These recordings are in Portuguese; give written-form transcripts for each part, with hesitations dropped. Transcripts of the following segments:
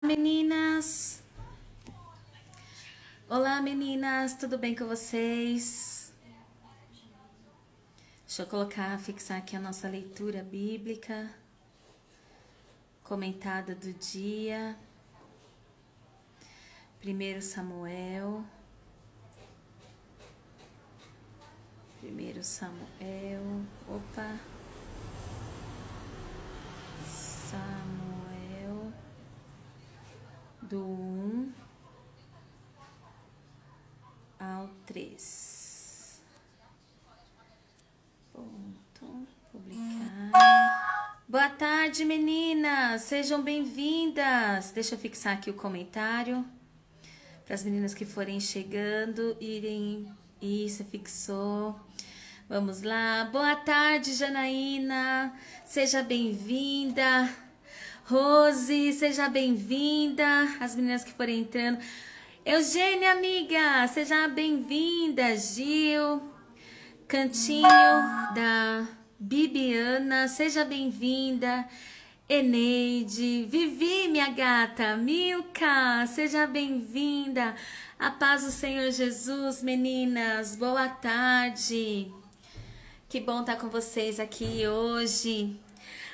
Meninas! Olá, meninas! Tudo bem com vocês? Deixa eu fixar aqui a nossa leitura bíblica comentada do dia. 1 Samuel. 1 Samuel. Opa! Samuel. Do 1 ao 3. Ponto. Publicar. Boa tarde, meninas! Sejam bem-vindas! Deixa eu fixar aqui o comentário. Para as meninas que forem chegando, irem... Isso, fixou. Vamos lá. Boa tarde, Janaína. Seja bem-vinda. Rose, seja bem-vinda. As meninas que forem entrando. Eugênia, amiga, seja bem-vinda. Gil, Cantinho da Bibiana, seja bem-vinda. Eneide, Vivi, minha gata, Milka, seja bem-vinda. A paz do Senhor Jesus, meninas, boa tarde. Que bom estar com vocês aqui hoje.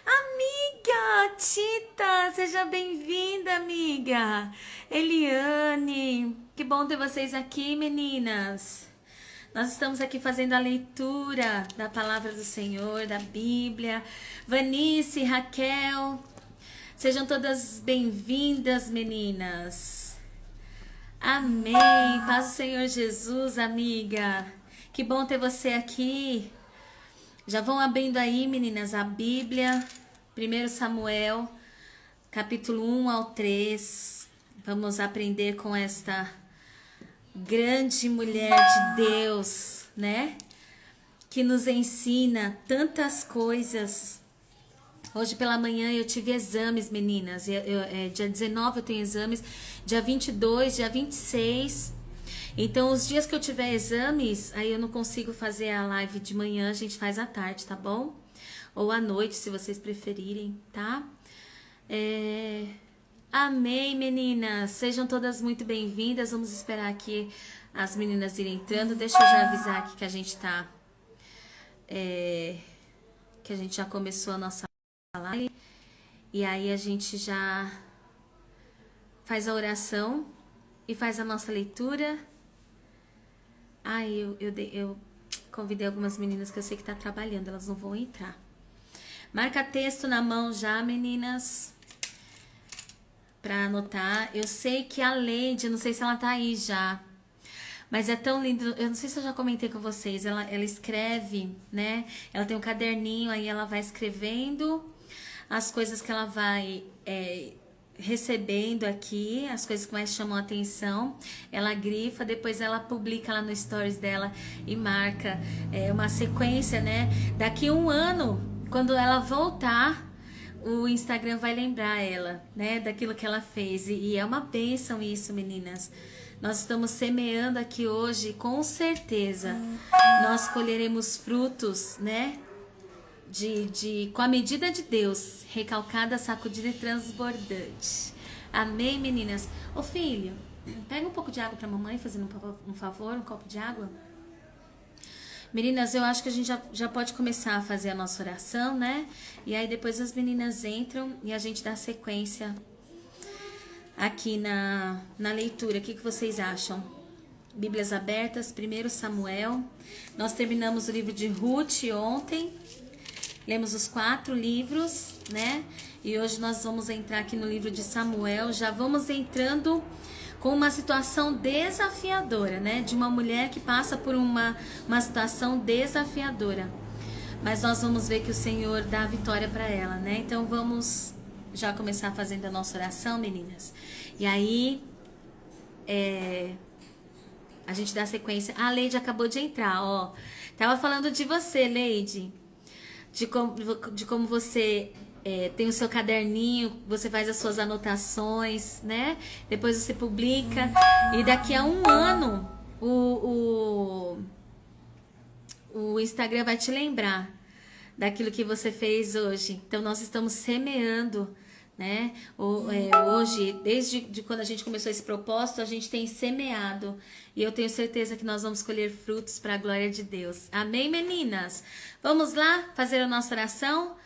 Amiga, Tita, seja bem-vinda, amiga. Eliane, que bom ter vocês aqui, meninas. Nós estamos aqui fazendo a leitura da palavra do Senhor, da Bíblia. Vanice, Raquel, sejam todas bem-vindas, meninas. Amém. Paz do Senhor Jesus, amiga. Que bom ter você aqui. Já vão abrindo aí, meninas, a Bíblia. 1 Samuel, capítulo 1 ao 3. Vamos aprender com esta grande mulher de Deus, né? Que nos ensina tantas coisas. Hoje pela manhã eu tive exames, meninas. Dia 19 eu tenho exames, dia 22, dia 26. Então, os dias que eu tiver exames, aí eu não consigo fazer a live de manhã, a gente faz à tarde, tá bom? Ou à noite, se vocês preferirem, tá? Amém, meninas. Sejam todas muito bem-vindas. Vamos esperar aqui as meninas irem entrando. Deixa eu já avisar aqui que a gente tá... que a gente já começou a nossa live. E aí a gente já faz a oração e faz a nossa leitura. Eu convidei algumas meninas que eu sei que tá trabalhando, elas não vão entrar. Marca texto na mão já, meninas, pra anotar. Eu sei que a Leide, não sei se ela tá aí já, mas é tão lindo. Eu não sei se eu já comentei com vocês. Ela escreve, né? Ela tem um caderninho, aí ela vai escrevendo as coisas que ela vai recebendo aqui, as coisas que mais chamam a atenção. Ela grifa, depois ela publica lá no stories dela e marca uma sequência, né? Daqui um ano, quando ela voltar, o Instagram vai lembrar ela, né, daquilo que ela fez. E é uma bênção isso, meninas. Nós estamos semeando aqui hoje, com certeza nós colheremos frutos, né, com a medida de Deus, recalcada, sacudida e transbordante. Amém, meninas? Ô filho, pega um pouco de água pra mamãe, fazendo um favor, um copo de água. Meninas, eu acho que a gente já pode começar a fazer a nossa oração, né? E aí depois as meninas entram e a gente dá sequência aqui na leitura. O que vocês acham? Bíblias abertas, 1 Samuel. Nós terminamos o livro de Ruth ontem. Lemos os 4 livros, né? E hoje nós vamos entrar aqui no livro de Samuel. Já vamos entrando com uma situação desafiadora, né? De uma mulher que passa por uma situação desafiadora. Mas nós vamos ver que o Senhor dá a vitória para ela, né? Então vamos já começar fazendo a nossa oração, meninas. E aí, a gente dá sequência. A Leide acabou de entrar, ó. Tava falando de você, Leide. De como você tem o seu caderninho, você faz as suas anotações, né? Depois você publica. E daqui a um ano, o Instagram vai te lembrar daquilo que você fez hoje. Então, nós estamos semeando né? Hoje, desde quando a gente começou esse propósito, a gente tem semeado. E eu tenho certeza que nós vamos colher frutos para a glória de Deus. Amém, meninas? Vamos lá fazer a nossa oração?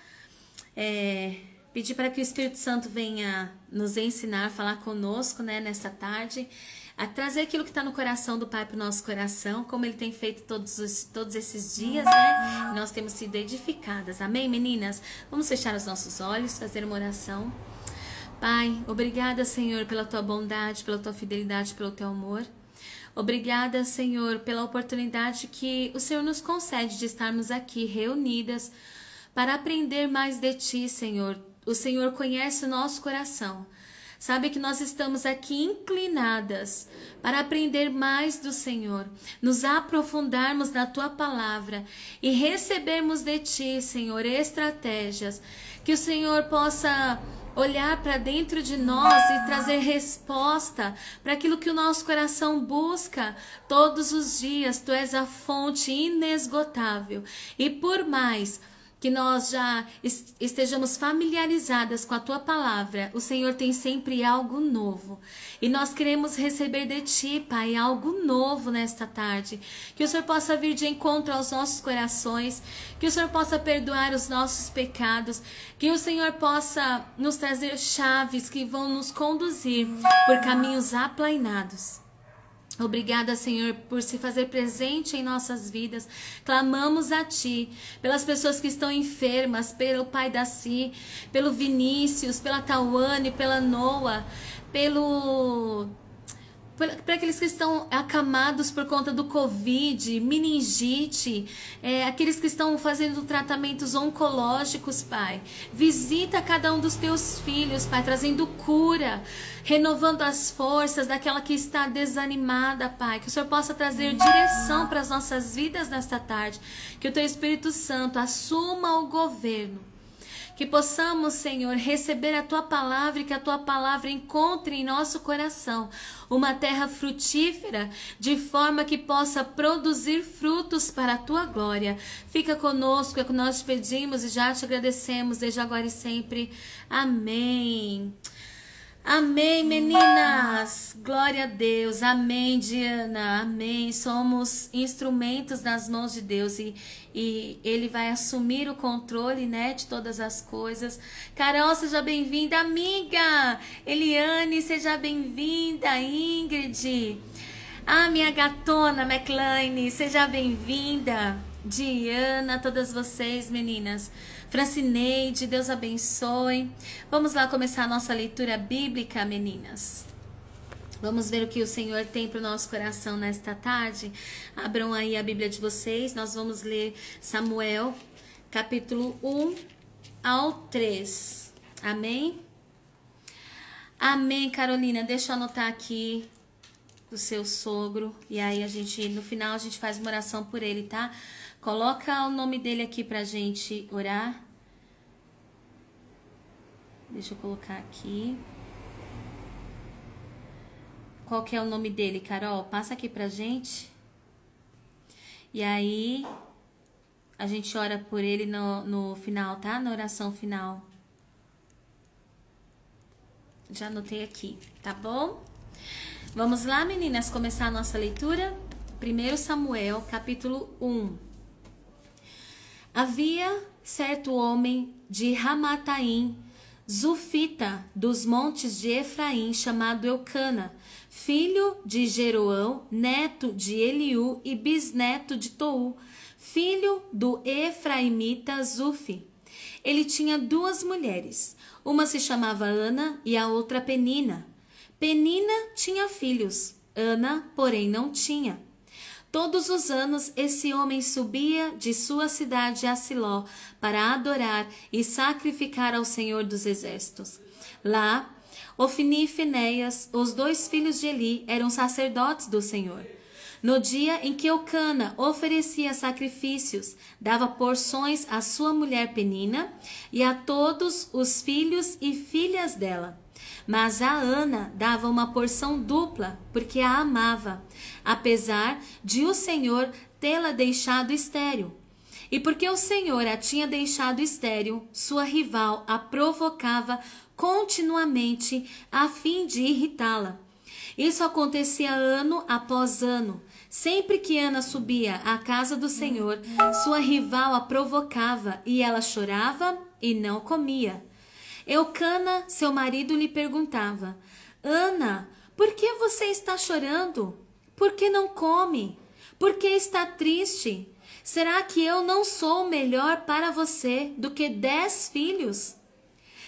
Pedir para que o Espírito Santo venha nos ensinar, falar conosco, né, nessa tarde, a trazer aquilo que está no coração do Pai para o nosso coração, como Ele tem feito todos esses dias, né? Nós temos sido edificadas. Amém, meninas? Vamos fechar os nossos olhos, fazer uma oração. Pai, obrigada, Senhor, pela Tua bondade, pela Tua fidelidade, pelo Teu amor. Obrigada, Senhor, pela oportunidade que o Senhor nos concede de estarmos aqui reunidas para aprender mais de Ti, Senhor. O Senhor conhece o nosso coração. Sabe que nós estamos aqui inclinadas para aprender mais do Senhor, nos aprofundarmos na Tua palavra e recebermos de Ti, Senhor, estratégias, que o Senhor possa olhar para dentro de nós e trazer resposta para aquilo que o nosso coração busca todos os dias. Tu és a fonte inesgotável e por mais que nós já estejamos familiarizadas com a Tua palavra, o Senhor tem sempre algo novo. E nós queremos receber de Ti, Pai, algo novo nesta tarde. Que o Senhor possa vir de encontro aos nossos corações, que o Senhor possa perdoar os nossos pecados, que o Senhor possa nos trazer chaves que vão nos conduzir por caminhos aplainados. Obrigada, Senhor, por se fazer presente em nossas vidas. Clamamos a Ti, pelas pessoas que estão enfermas, pelo pai Daci, pelo Vinícius, pela Tawane, pela Noa, para aqueles que estão acamados por conta do Covid, meningite, aqueles que estão fazendo tratamentos oncológicos, Pai. Visita cada um dos Teus filhos, Pai, trazendo cura, renovando as forças daquela que está desanimada, Pai. Que o Senhor possa trazer direção para as nossas vidas nesta tarde. Que o Teu Espírito Santo assuma o governo. Que possamos, Senhor, receber a Tua palavra e que a Tua palavra encontre em nosso coração uma terra frutífera, de forma que possa produzir frutos para a Tua glória. Fica conosco, é o que nós te pedimos e já te agradecemos desde agora e sempre. Amém. Amém, meninas! Glória a Deus! Amém, Diana! Amém! Somos instrumentos nas mãos de Deus e Ele vai assumir o controle, né, de todas as coisas. Carol, seja bem-vinda, amiga! Eliane, seja bem-vinda, Ingrid! Minha gatona, McLean, seja bem-vinda! Diana, todas vocês, meninas. Francineide, Deus abençoe. Vamos lá começar a nossa leitura bíblica, meninas. Vamos ver o que o Senhor tem para o nosso coração nesta tarde. Abram aí a Bíblia de vocês. Nós vamos ler Samuel, capítulo 1 ao 3. Amém? Amém, Carolina. Deixa eu anotar aqui do seu sogro. E aí no final a gente faz uma oração por ele, tá? Coloca o nome dele aqui pra gente orar. Deixa eu colocar aqui. Qual que é o nome dele, Carol? Passa aqui pra gente. E aí a gente ora por ele no final, tá? Na oração final. Já anotei aqui, tá bom? Vamos lá, meninas, começar a nossa leitura? 1 Samuel, capítulo 1. Havia certo homem de Ramataim, Zufita, dos montes de Efraim, chamado Eucana, filho de Jeroão, neto de Eliú e bisneto de Tou, filho do Efraimita Zufi. Ele tinha 2 mulheres, uma se chamava Ana e a outra Penina. Penina tinha filhos, Ana, porém, não tinha. Todos os anos esse homem subia de sua cidade a Siló para adorar e sacrificar ao Senhor dos Exércitos. Lá, Ofni e Finéias, os 2 filhos de Eli, eram sacerdotes do Senhor. No dia em que Eucana oferecia sacrifícios, dava porções à sua mulher Penina e a todos os filhos e filhas dela. Mas a Ana dava uma porção dupla, porque a amava, apesar de o Senhor tê-la deixado estéril. E porque o Senhor a tinha deixado estéril, sua rival a provocava continuamente a fim de irritá-la. Isso acontecia ano após ano. Sempre que Ana subia à casa do Senhor, sua rival a provocava e ela chorava e não comia. Eucana, seu marido, lhe perguntava: Ana, por que você está chorando? Por que não come? Por que está triste? Será que eu não sou melhor para você do que 10 filhos?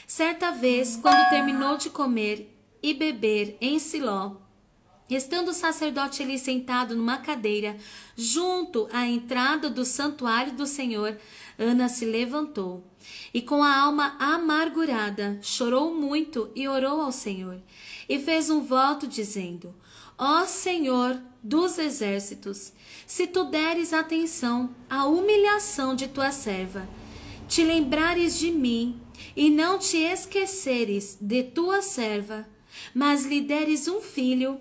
Certa vez, quando terminou de comer e beber em Siló, estando o sacerdote ali sentado numa cadeira, junto à entrada do santuário do Senhor, Ana se levantou e, com a alma amargurada, chorou muito e orou ao Senhor. E fez um voto dizendo: Ó Senhor dos exércitos, se tu deres atenção à humilhação de tua serva, te lembrares de mim e não te esqueceres de tua serva, mas lhe deres um filho,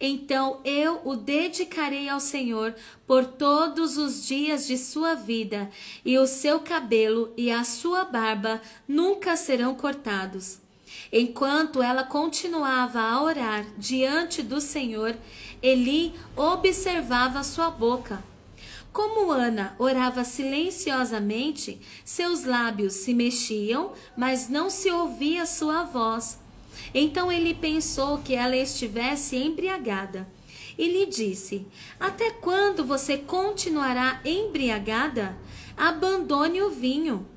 então eu o dedicarei ao Senhor por todos os dias de sua vida, e o seu cabelo e a sua barba nunca serão cortados. Enquanto ela continuava a orar diante do Senhor, Eli observava sua boca. Como Ana orava silenciosamente, seus lábios se mexiam, mas não se ouvia sua voz. Então ele pensou que ela estivesse embriagada e lhe disse: Até quando você continuará embriagada? Abandone o vinho.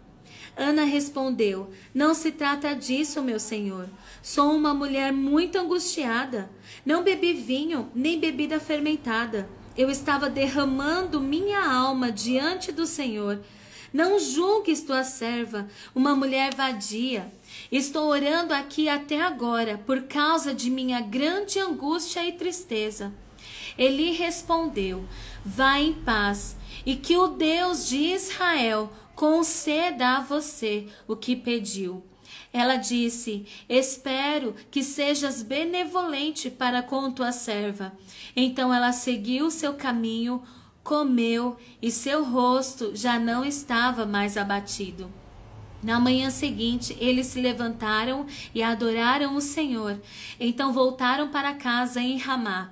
Ana respondeu: Não se trata disso, meu senhor. Sou uma mulher muito angustiada. Não bebi vinho nem bebida fermentada. Eu estava derramando minha alma diante do Senhor. Não julgues tua serva, uma mulher vadia. Estou orando aqui até agora por causa de minha grande angústia e tristeza. Eli respondeu: Vá em paz, e que o Deus de Israel conceda a você o que pediu. Ela disse: Espero que sejas benevolente para com tua serva. Então ela seguiu seu caminho, comeu, e seu rosto já não estava mais abatido. Na manhã seguinte, eles se levantaram e adoraram o Senhor. Então voltaram para casa em Ramá.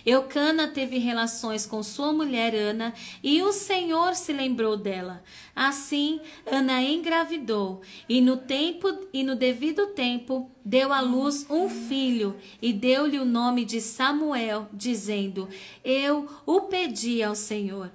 Eucana teve relações com sua mulher Ana, e o Senhor se lembrou dela. Assim, Ana engravidou, e no devido tempo deu à luz um filho, e deu-lhe o nome de Samuel, dizendo: Eu o pedi ao Senhor.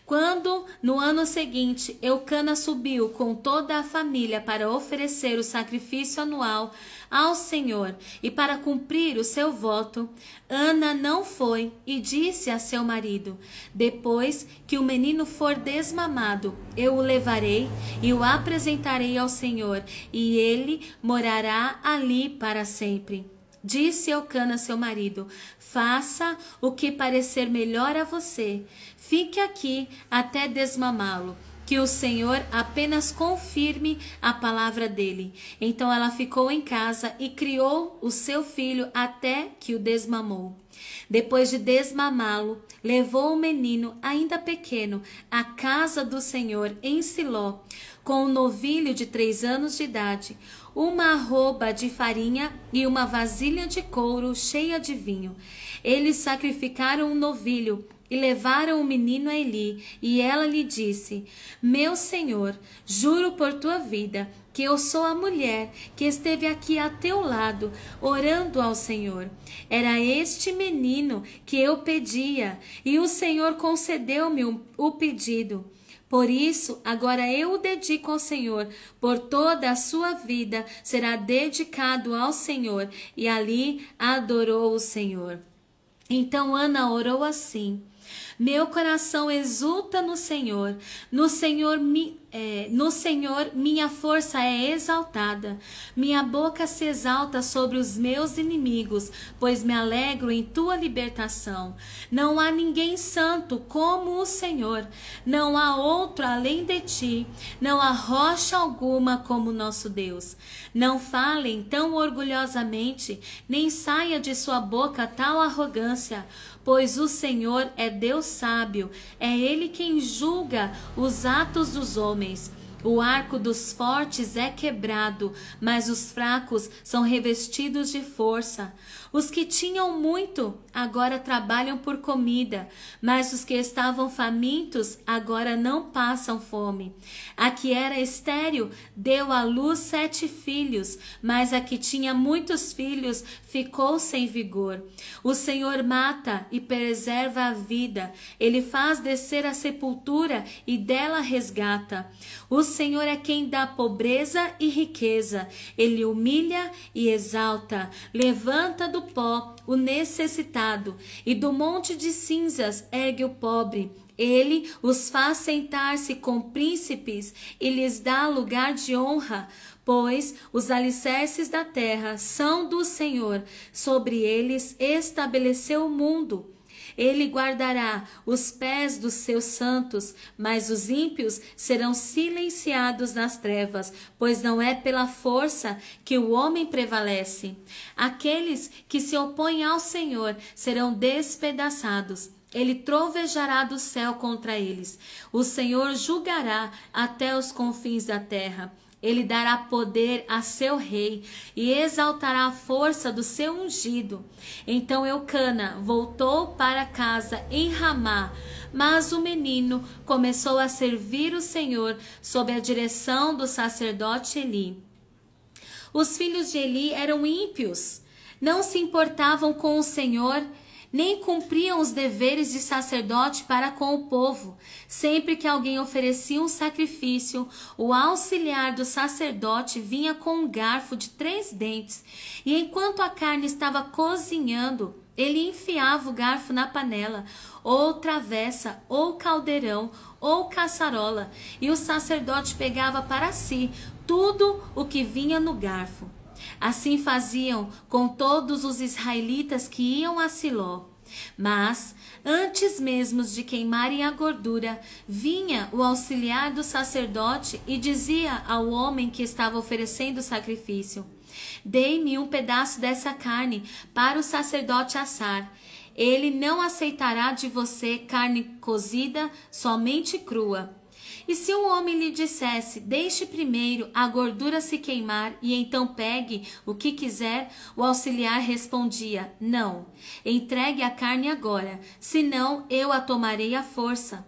Quando, no ano seguinte, Eucana subiu com toda a família para oferecer o sacrifício anual ao Senhor e para cumprir o seu voto, Ana não foi e disse a seu marido: Depois que o menino for desmamado, eu o levarei e o apresentarei ao Senhor, e ele morará ali para sempre. Disse Eucana seu marido: Faça o que parecer melhor a você. Fique aqui até desmamá-lo, que o Senhor apenas confirme a palavra dele. Então ela ficou em casa e criou o seu filho até que o desmamou. Depois de desmamá-lo, levou o menino, ainda pequeno, à casa do Senhor em Siló, com um novilho de 3 anos de idade, uma arroba de farinha e uma vasilha de couro cheia de vinho. Eles sacrificaram o novilho e levaram o menino a Eli, e ela lhe disse: Meu senhor, juro por tua vida que eu sou a mulher que esteve aqui a teu lado, orando ao Senhor. Era este menino que eu pedia, e o Senhor concedeu-me o pedido. Por isso, agora eu o dedico ao Senhor, por toda a sua vida será dedicado ao Senhor. E ali adorou o Senhor. Então Ana orou assim: Meu coração exulta no Senhor, no Senhor minha força é exaltada, minha boca se exalta sobre os meus inimigos, pois me alegro em tua libertação. Não há ninguém santo como o Senhor, não há outro além de ti, não há rocha alguma como nosso Deus. Não falem tão orgulhosamente, nem saia de sua boca tal arrogância, pois o Senhor é Deus sábio, é Ele quem julga os atos dos homens. O arco dos fortes é quebrado, mas os fracos são revestidos de força. Os que tinham muito agora trabalham por comida, mas os que estavam famintos agora não passam fome. A que era estéril deu à luz 7 filhos, mas a que tinha muitos filhos ficou sem vigor. O Senhor mata e preserva a vida, ele faz descer a sepultura e dela resgata. O Senhor é quem dá pobreza e riqueza, ele humilha e exalta, levanta do pó o necessitado e do monte de cinzas ergue o pobre. Ele os faz sentar-se com príncipes e lhes dá lugar de honra, pois os alicerces da terra são do Senhor, sobre eles estabeleceu o mundo. Ele guardará os pés dos seus santos, mas os ímpios serão silenciados nas trevas, pois não é pela força que o homem prevalece. Aqueles que se opõem ao Senhor serão despedaçados. Ele trovejará do céu contra eles. O Senhor julgará até os confins da terra. Ele dará poder a seu rei e exaltará a força do seu ungido. Então Eucana voltou para casa em Ramá, mas o menino começou a servir o Senhor sob a direção do sacerdote Eli. Os filhos de Eli eram ímpios, não se importavam com o Senhor, nem cumpriam os deveres de sacerdote para com o povo. Sempre que alguém oferecia um sacrifício, o auxiliar do sacerdote vinha com um garfo de 3 dentes, e enquanto a carne estava cozinhando, ele enfiava o garfo na panela, ou travessa, ou caldeirão, ou caçarola, e o sacerdote pegava para si tudo o que vinha no garfo. Assim faziam com todos os israelitas que iam a Siló. Mas, antes mesmo de queimarem a gordura, vinha o auxiliar do sacerdote e dizia ao homem que estava oferecendo o sacrifício: dei-me um pedaço dessa carne para o sacerdote assar. Ele não aceitará de você carne cozida, somente crua. E se um homem lhe dissesse: deixe primeiro a gordura se queimar e então pegue o que quiser, o auxiliar respondia: não, entregue a carne agora, senão eu a tomarei à força.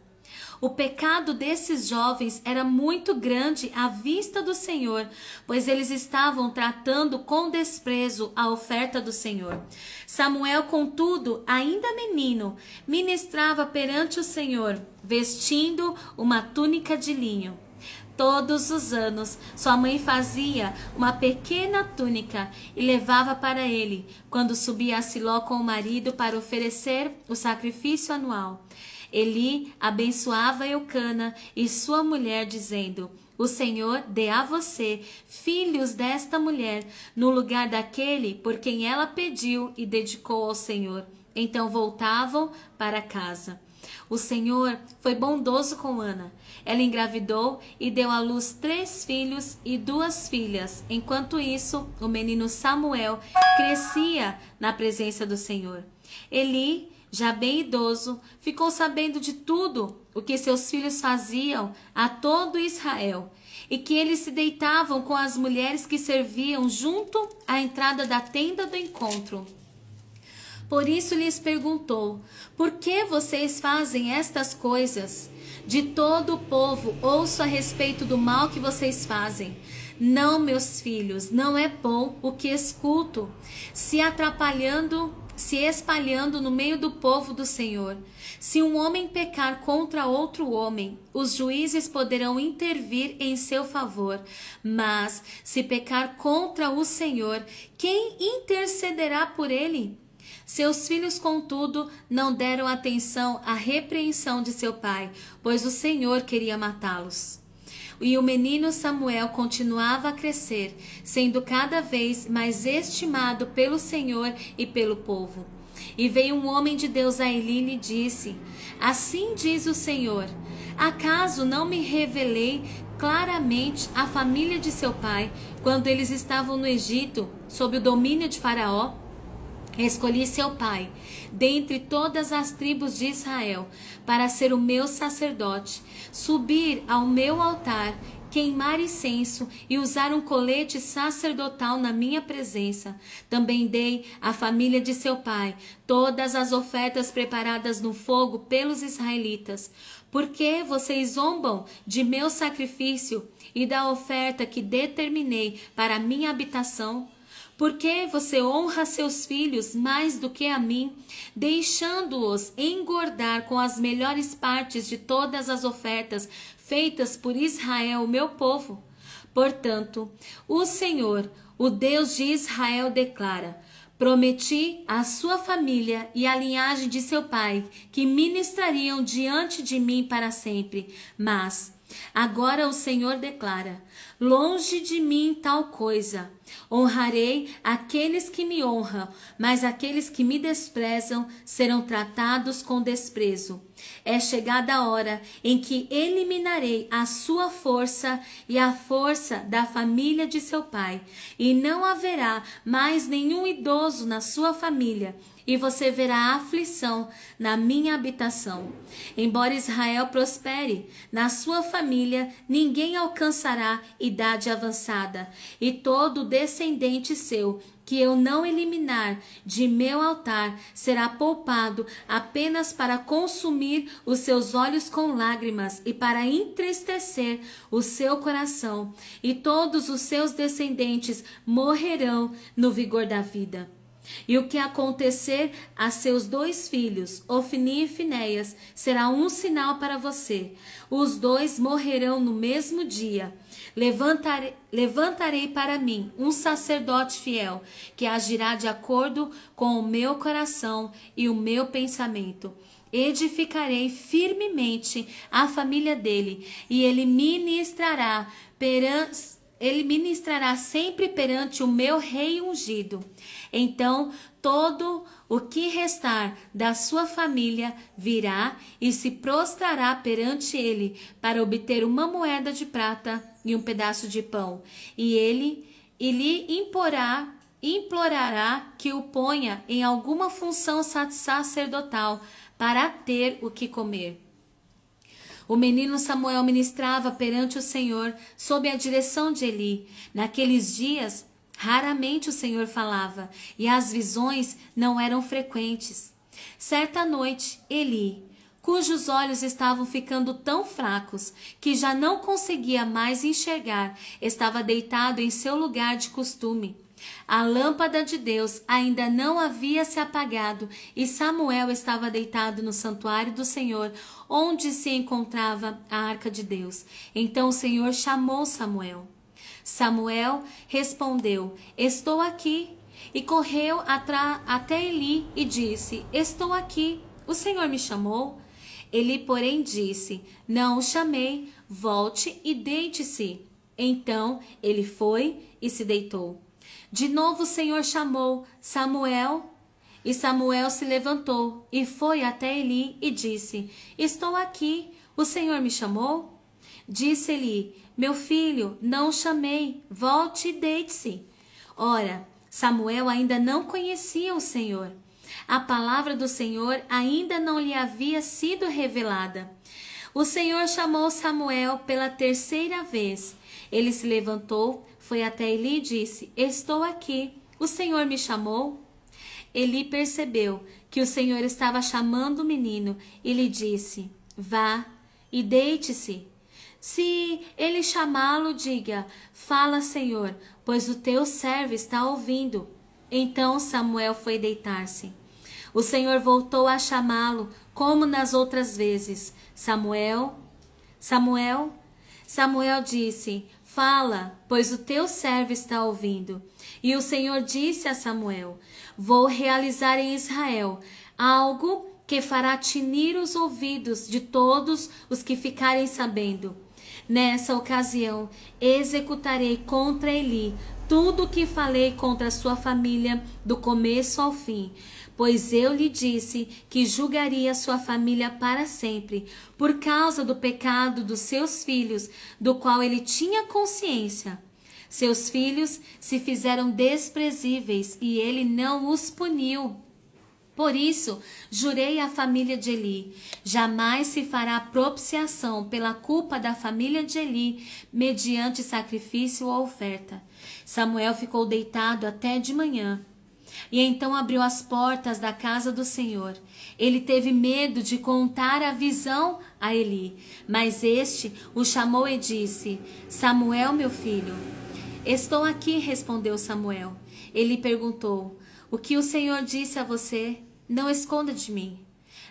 O pecado desses jovens era muito grande à vista do Senhor, pois eles estavam tratando com desprezo a oferta do Senhor. Samuel, contudo, ainda menino, ministrava perante o Senhor, vestindo uma túnica de linho. Todos os anos, sua mãe fazia uma pequena túnica e levava para ele, quando subia a Siló com o marido para oferecer o sacrifício anual. Eli abençoava Eucana e sua mulher, dizendo: o Senhor dê a você filhos desta mulher, no lugar daquele por quem ela pediu e dedicou ao Senhor. Então voltavam para casa. O Senhor foi bondoso com Ana. Ela engravidou e deu à luz 3 filhos e 2 filhas. Enquanto isso, o menino Samuel crescia na presença do Senhor. Eli, já bem idoso, ficou sabendo de tudo o que seus filhos faziam a todo Israel, e que eles se deitavam com as mulheres que serviam junto à entrada da tenda do encontro. Por isso lhes perguntou: por que vocês fazem estas coisas? De todo o povo ouço a respeito do mal que vocês fazem. Não, meus filhos, não é bom o que escuto, se espalhando no meio do povo do Senhor. Se um homem pecar contra outro homem, os juízes poderão intervir em seu favor. Mas, se pecar contra o Senhor, quem intercederá por ele? Seus filhos, contudo, não deram atenção à repreensão de seu pai, pois o Senhor queria matá-los. E o menino Samuel continuava a crescer, sendo cada vez mais estimado pelo Senhor e pelo povo. E veio um homem de Deus a Eli e lhe disse: assim diz o Senhor, acaso não me revelei claramente à família de seu pai, quando eles estavam no Egito, sob o domínio de Faraó? Escolhi seu pai, dentre todas as tribos de Israel, para ser o meu sacerdote, subir ao meu altar, queimar incenso e usar um colete sacerdotal na minha presença. Também dei à família de seu pai todas as ofertas preparadas no fogo pelos israelitas. Por que vocês zombam de meu sacrifício e da oferta que determinei para a minha habitação? Por que você honra seus filhos mais do que a mim, deixando-os engordar com as melhores partes de todas as ofertas feitas por Israel, meu povo? Portanto, o Senhor, o Deus de Israel, declara: prometi à sua família e à linhagem de seu pai que ministrariam diante de mim para sempre. Mas agora o Senhor declara: longe de mim tal coisa. Honrarei aqueles que me honram, mas aqueles que me desprezam serão tratados com desprezo. É chegada a hora em que eliminarei a sua força e a força da família de seu pai, e não haverá mais nenhum idoso na sua família, e você verá aflição na minha habitação. Embora Israel prospere, na sua família ninguém alcançará idade avançada, e todo descendente seu que eu não eliminar de meu altar será poupado apenas para consumir os seus olhos com lágrimas e para entristecer o seu coração, e todos os seus descendentes morrerão no vigor da vida. E o que acontecer a seus 2 filhos, Ofni e Finéias, será um sinal para você. Os 2 morrerão no mesmo dia. Levantarei para mim um sacerdote fiel, que agirá de acordo com o meu coração e o meu pensamento. Edificarei firmemente a família dele, e ele ministrará sempre perante o meu rei ungido. Então todo o que restar da sua família virá e se prostrará perante ele para obter uma moeda de prata e um pedaço de pão. E lhe implorará que o ponha em alguma função sacerdotal para ter o que comer. O menino Samuel ministrava perante o Senhor sob a direção de Eli. Naqueles dias, raramente o Senhor falava, e as visões não eram frequentes. Certa noite, Eli, cujos olhos estavam ficando tão fracos que já não conseguia mais enxergar, estava deitado em seu lugar de costume. A lâmpada de Deus ainda não havia se apagado e Samuel estava deitado no santuário do Senhor, onde se encontrava a arca de Deus. Então o Senhor chamou Samuel. Samuel respondeu: estou aqui. E correu até Eli e disse: estou aqui. O Senhor me chamou? Eli, porém, disse: não o chamei. Volte e deite-se. Então ele foi e se deitou. De novo o Senhor chamou: Samuel. E Samuel se levantou e foi até Eli e disse: estou aqui. O Senhor me chamou? Disse Eli: meu filho, não o chamei. Volte e deite-se. Ora, Samuel ainda não conhecia o Senhor. A palavra do Senhor ainda não lhe havia sido revelada. O Senhor chamou Samuel pela 3ª vez. Ele se levantou, foi até Eli e disse: estou aqui. O Senhor me chamou? Eli percebeu que o Senhor estava chamando o menino e lhe disse: vá e deite-se. Se ele chamá-lo, diga: fala, Senhor, pois o teu servo está ouvindo. Então Samuel foi deitar-se. O Senhor voltou a chamá-lo, como nas outras vezes: Samuel, Samuel. Samuel disse: fala, pois o teu servo está ouvindo. E o Senhor disse a Samuel: vou realizar em Israel algo que fará tinir os ouvidos de todos os que ficarem sabendo. Nessa ocasião, executarei contra Eli tudo o que falei contra a sua família do começo ao fim, pois eu lhe disse que julgaria sua família para sempre, por causa do pecado dos seus filhos, do qual ele tinha consciência. Seus filhos se fizeram desprezíveis e ele não os puniu. Por isso, jurei à família de Eli, jamais se fará propiciação pela culpa da família de Eli, mediante sacrifício ou oferta. Samuel ficou deitado até de manhã. E então abriu as portas da casa do Senhor. Ele teve medo de contar a visão a Eli, mas este o chamou e disse: Samuel, meu filho. Estou aqui, respondeu Samuel. Ele perguntou: o que o Senhor disse a você? Não esconda de mim.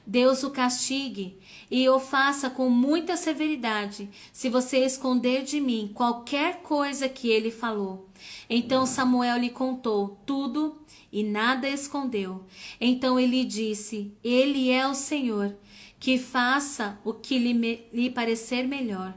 Deus o castigue e o faça com muita severidade, se você esconder de mim qualquer coisa que ele falou. Então Samuel lhe contou tudo e nada escondeu. Então ele disse: Ele é o Senhor, que faça o que lhe parecer melhor.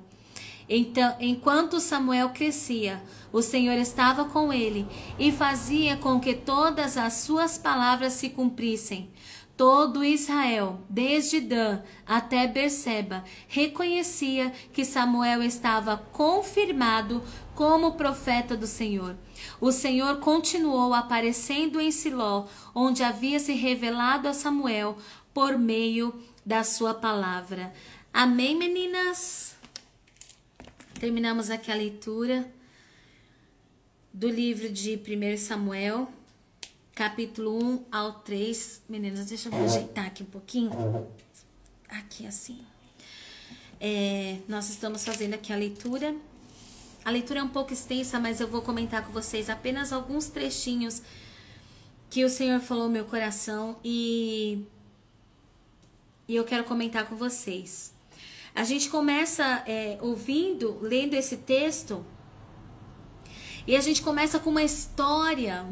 Então, enquanto Samuel crescia, o Senhor estava com ele e fazia com que todas as suas palavras se cumprissem. Todo Israel, desde Dan até Berseba, reconhecia que Samuel estava confirmado como profeta do Senhor. O Senhor continuou aparecendo em Siló, onde havia se revelado a Samuel por meio da sua palavra. Amém, meninas? Terminamos aqui a leitura do livro de 1 Samuel, capítulo 1 ao 3. Meninas, deixa eu me ajeitar aqui um pouquinho. Aqui assim. Nós estamos fazendo aqui a leitura. A leitura é um pouco extensa, mas eu vou comentar com vocês apenas alguns trechinhos que o Senhor falou no meu coração e eu quero comentar com vocês. A gente começa lendo esse texto, e a gente começa com uma história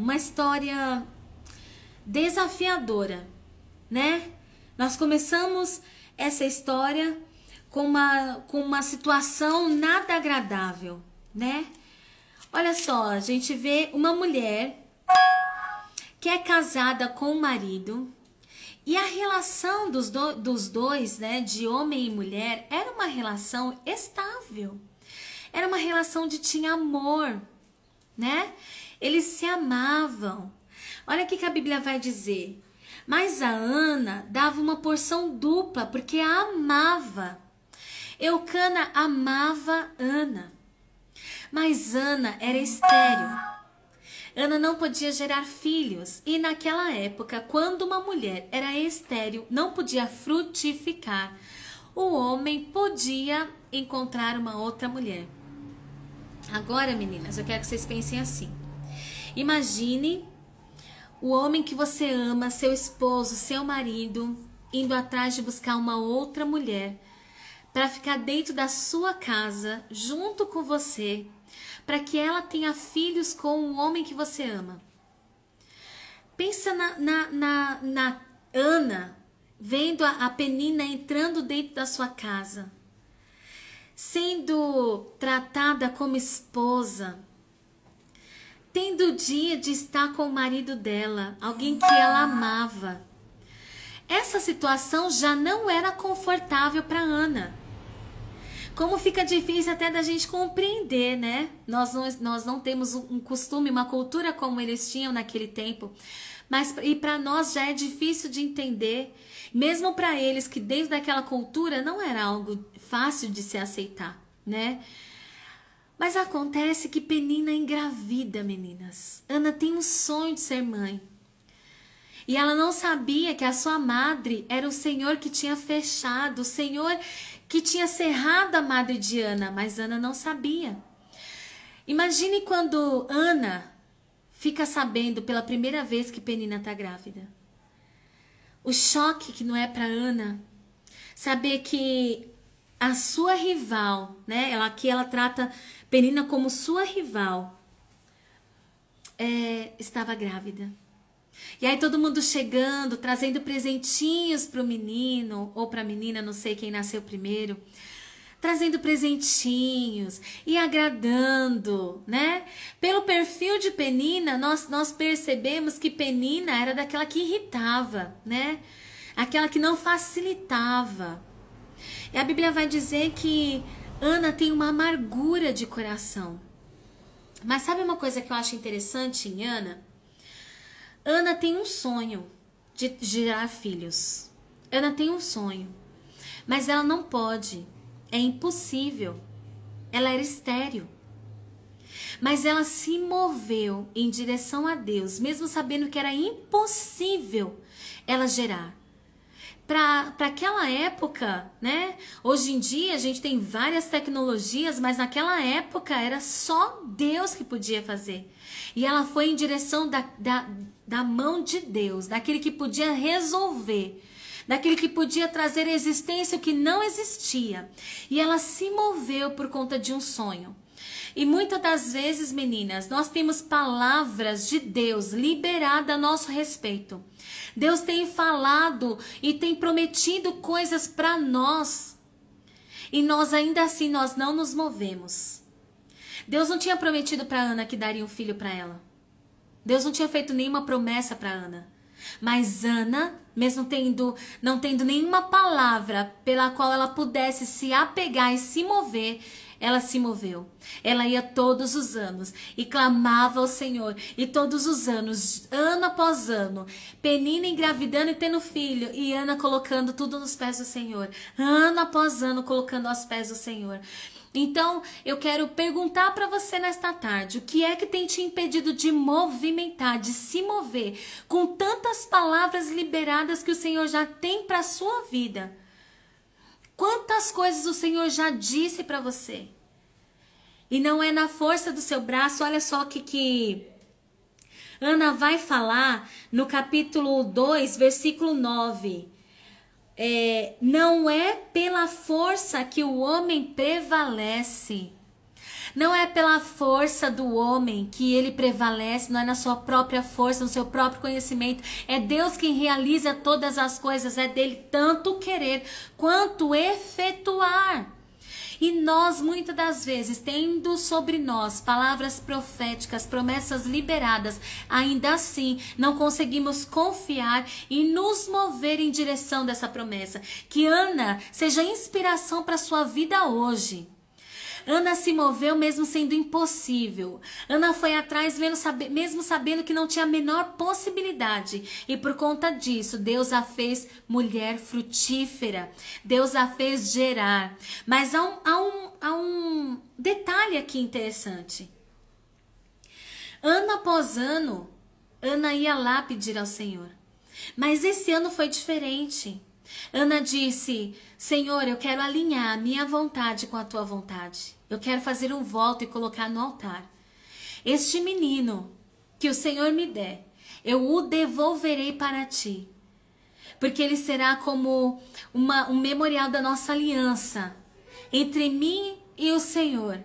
desafiadora, né? Nós começamos essa história com uma situação nada agradável, né? Olha só, a gente vê uma mulher que é casada com o marido, e a relação dos dois, né, de homem e mulher, era uma relação estável. Era uma relação de tinha amor, né? Eles se amavam. Olha o que a Bíblia vai dizer. Mas a Ana dava uma porção dupla, porque a amava. Eucana amava Ana. Mas Ana era estéril. Ana não podia gerar filhos, e naquela época, quando uma mulher era estéril, não podia frutificar, o homem podia encontrar uma outra mulher. Agora, meninas, eu quero que vocês pensem assim. Imagine o homem que você ama, seu esposo, seu marido, indo atrás de buscar uma outra mulher para ficar dentro da sua casa, junto com você, para que ela tenha filhos com o homem que você ama. Pensa na Ana, vendo a Penina entrando dentro da sua casa, sendo tratada como esposa, tendo o dia de estar com o marido dela, alguém que ela amava. Essa situação já não era confortável para Ana. Como fica difícil até da gente compreender, né? Nós não temos um costume, uma cultura como eles tinham naquele tempo. E para nós já é difícil de entender. Mesmo para eles, que dentro daquela cultura não era algo fácil de se aceitar, né? Mas acontece que Penina engravida, meninas. Ana tem um sonho de ser mãe. E ela não sabia que a sua madre era o Senhor que tinha fechado, o Senhor que tinha cerrado a madre de Ana, mas Ana não sabia. Imagine quando Ana fica sabendo pela primeira vez que Penina está grávida. O choque que não é para Ana saber que a sua rival, né? Ela trata Penina como sua rival, estava grávida. E aí todo mundo chegando, trazendo presentinhos para o menino, ou para a menina, não sei quem nasceu primeiro, trazendo presentinhos e agradando, né? Pelo perfil de Penina, nós percebemos que Penina era daquela que irritava, né? Aquela que não facilitava. E a Bíblia vai dizer que Ana tem uma amargura de coração. Mas sabe uma coisa que eu acho interessante em Ana? Ana tem um sonho, de gerar filhos. Ana tem um sonho, mas ela não pode, é impossível. Ela era estéril. Mas ela se moveu em direção a Deus, mesmo sabendo que era impossível ela gerar. Para aquela época, né? Hoje em dia a gente tem várias tecnologias, mas naquela época era só Deus que podia fazer. E ela foi em direção da mão de Deus, daquele que podia resolver, daquele que podia trazer à existência o que não existia. E ela se moveu por conta de um sonho. E muitas das vezes, meninas, nós temos palavras de Deus liberadas a nosso respeito. Deus tem falado e tem prometido coisas para nós. E nós ainda assim, nós não nos movemos. Deus não tinha prometido para Ana que daria um filho para ela. Deus não tinha feito nenhuma promessa para Ana. Mas Ana, mesmo não tendo nenhuma palavra pela qual ela pudesse se apegar e se mover, ela se moveu. Ela ia todos os anos e clamava ao Senhor. E todos os anos, ano após ano, Penina engravidando e tendo filho. E Ana colocando tudo nos pés do Senhor. Ano após ano, colocando aos pés do Senhor. Então, eu quero perguntar para você nesta tarde, o que é que tem te impedido de movimentar, de se mover, com tantas palavras liberadas que o Senhor já tem para a sua vida? Quantas coisas o Senhor já disse para você? E não é na força do seu braço. Olha só o que Ana vai falar no capítulo 2, versículo 9. Não é pela força que o homem prevalece. Não é pela força do homem que ele prevalece, não é na sua própria força, no seu próprio conhecimento. É Deus quem realiza todas as coisas, é dele tanto querer quanto efetuar. E nós, muitas das vezes, tendo sobre nós palavras proféticas, promessas liberadas, ainda assim não conseguimos confiar e nos mover em direção dessa promessa. Que Ana seja inspiração para a sua vida hoje. Ana se moveu mesmo sendo impossível. Ana foi atrás mesmo sabendo que não tinha a menor possibilidade. E por conta disso, Deus a fez mulher frutífera. Deus a fez gerar. Mas há um detalhe aqui interessante. Ano após ano, Ana ia lá pedir ao Senhor. Mas esse ano foi diferente. Ana disse: Senhor, eu quero alinhar a minha vontade com a tua vontade. Eu quero fazer um voto e colocar no altar. Este menino que o Senhor me der, eu o devolverei para ti. Porque ele será como um memorial da nossa aliança entre mim e o Senhor.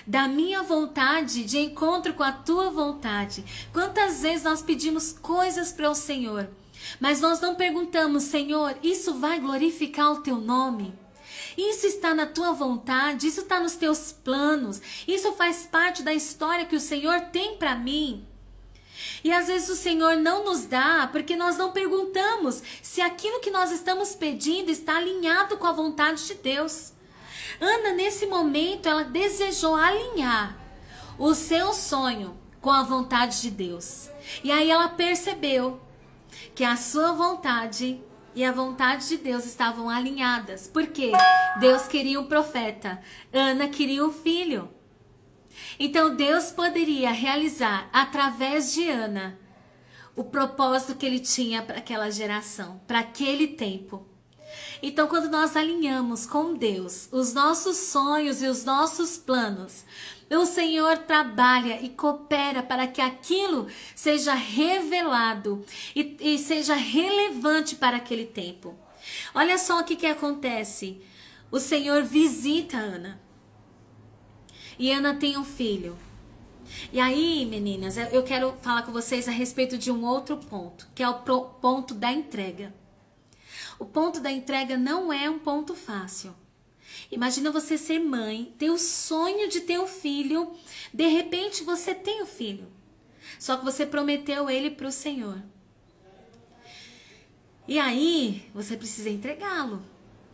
Da minha vontade de encontro com a tua vontade. Quantas vezes nós pedimos coisas para o Senhor, mas nós não perguntamos: Senhor, isso vai glorificar o teu nome? Isso está na tua vontade? Isso está nos teus planos? Isso faz parte da história que o Senhor tem para mim? E às vezes o Senhor não nos dá porque nós não perguntamos se aquilo que nós estamos pedindo está alinhado com a vontade de Deus. Ana, nesse momento, ela desejou alinhar o seu sonho com a vontade de Deus. E aí ela percebeu que a sua vontade e a vontade de Deus estavam alinhadas. Porque Deus queria um profeta, Ana queria um filho. Então Deus poderia realizar através de Ana o propósito que ele tinha para aquela geração, para aquele tempo. Então, quando nós alinhamos com Deus os nossos sonhos e os nossos planos, o Senhor trabalha e coopera para que aquilo seja revelado e seja relevante para aquele tempo. Olha só o que acontece. O Senhor visita Ana. E Ana tem um filho. E aí, meninas, eu quero falar com vocês a respeito de um outro ponto, que é o ponto da entrega. O ponto da entrega não é um ponto fácil. Imagina você ser mãe, ter o sonho de ter um filho, de repente você tem o filho. Só que você prometeu ele para o Senhor. E aí, você precisa entregá-lo,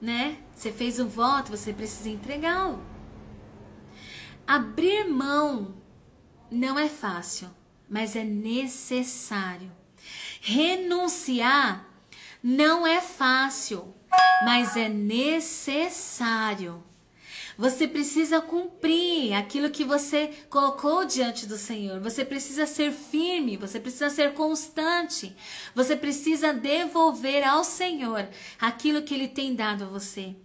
né? Você fez um voto, você precisa entregá-lo. Abrir mão não é fácil, mas é necessário. Renunciar não é fácil, mas é necessário. Você precisa cumprir aquilo que você colocou diante do Senhor. Você precisa ser firme, você precisa ser constante. Você precisa devolver ao Senhor aquilo que Ele tem dado a você.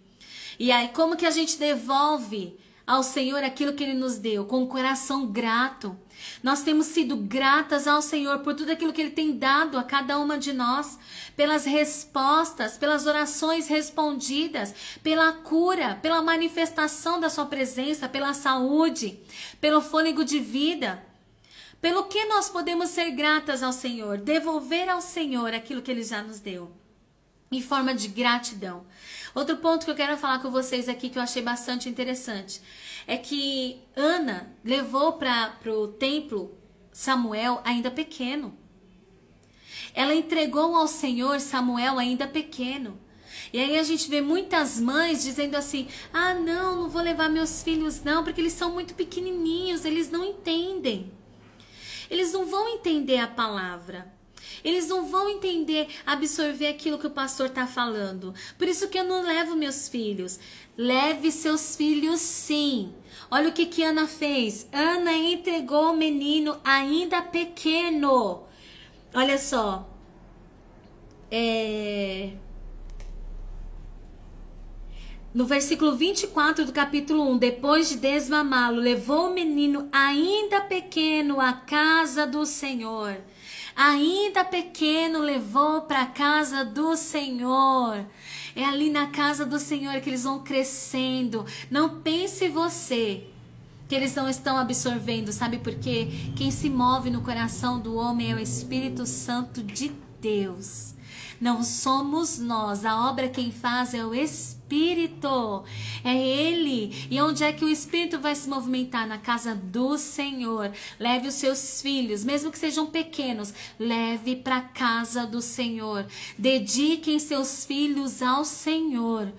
E aí, como que a gente devolve ao Senhor aquilo que Ele nos deu? Com um coração grato. Nós temos sido gratas ao Senhor por tudo aquilo que Ele tem dado a cada uma de nós, pelas respostas, pelas orações respondidas, pela cura, pela manifestação da sua presença, pela saúde, pelo fôlego de vida. Pelo que nós podemos ser gratas ao Senhor? Devolver ao Senhor aquilo que Ele já nos deu, em forma de gratidão. Outro ponto que eu quero falar com vocês aqui, que eu achei bastante interessante, é que Ana levou para o templo Samuel ainda pequeno. Ela entregou ao Senhor Samuel ainda pequeno. E aí a gente vê muitas mães dizendo assim: ah, não vou levar meus filhos não, porque eles são muito pequenininhos, eles não entendem. Eles não vão entender a palavra. Eles não vão entender, absorver aquilo que o pastor está falando. Por isso que eu não levo meus filhos. Leve seus filhos sim. Olha o que Ana fez. Ana entregou o menino ainda pequeno. Olha só. No versículo 24 do capítulo 1, depois de desmamá-lo, levou o menino ainda pequeno à casa do Senhor. Ainda pequeno levou para a casa do Senhor. É ali na casa do Senhor que eles vão crescendo. Não pense você que eles não estão absorvendo. Sabe por quê? Quem se move no coração do homem é o Espírito Santo de Deus. Não somos nós, a obra quem faz é o Espírito, é Ele. E onde é que o Espírito vai se movimentar? Na casa do Senhor. Leve os seus filhos, mesmo que sejam pequenos, leve para a casa do Senhor. Dediquem seus filhos ao Senhor,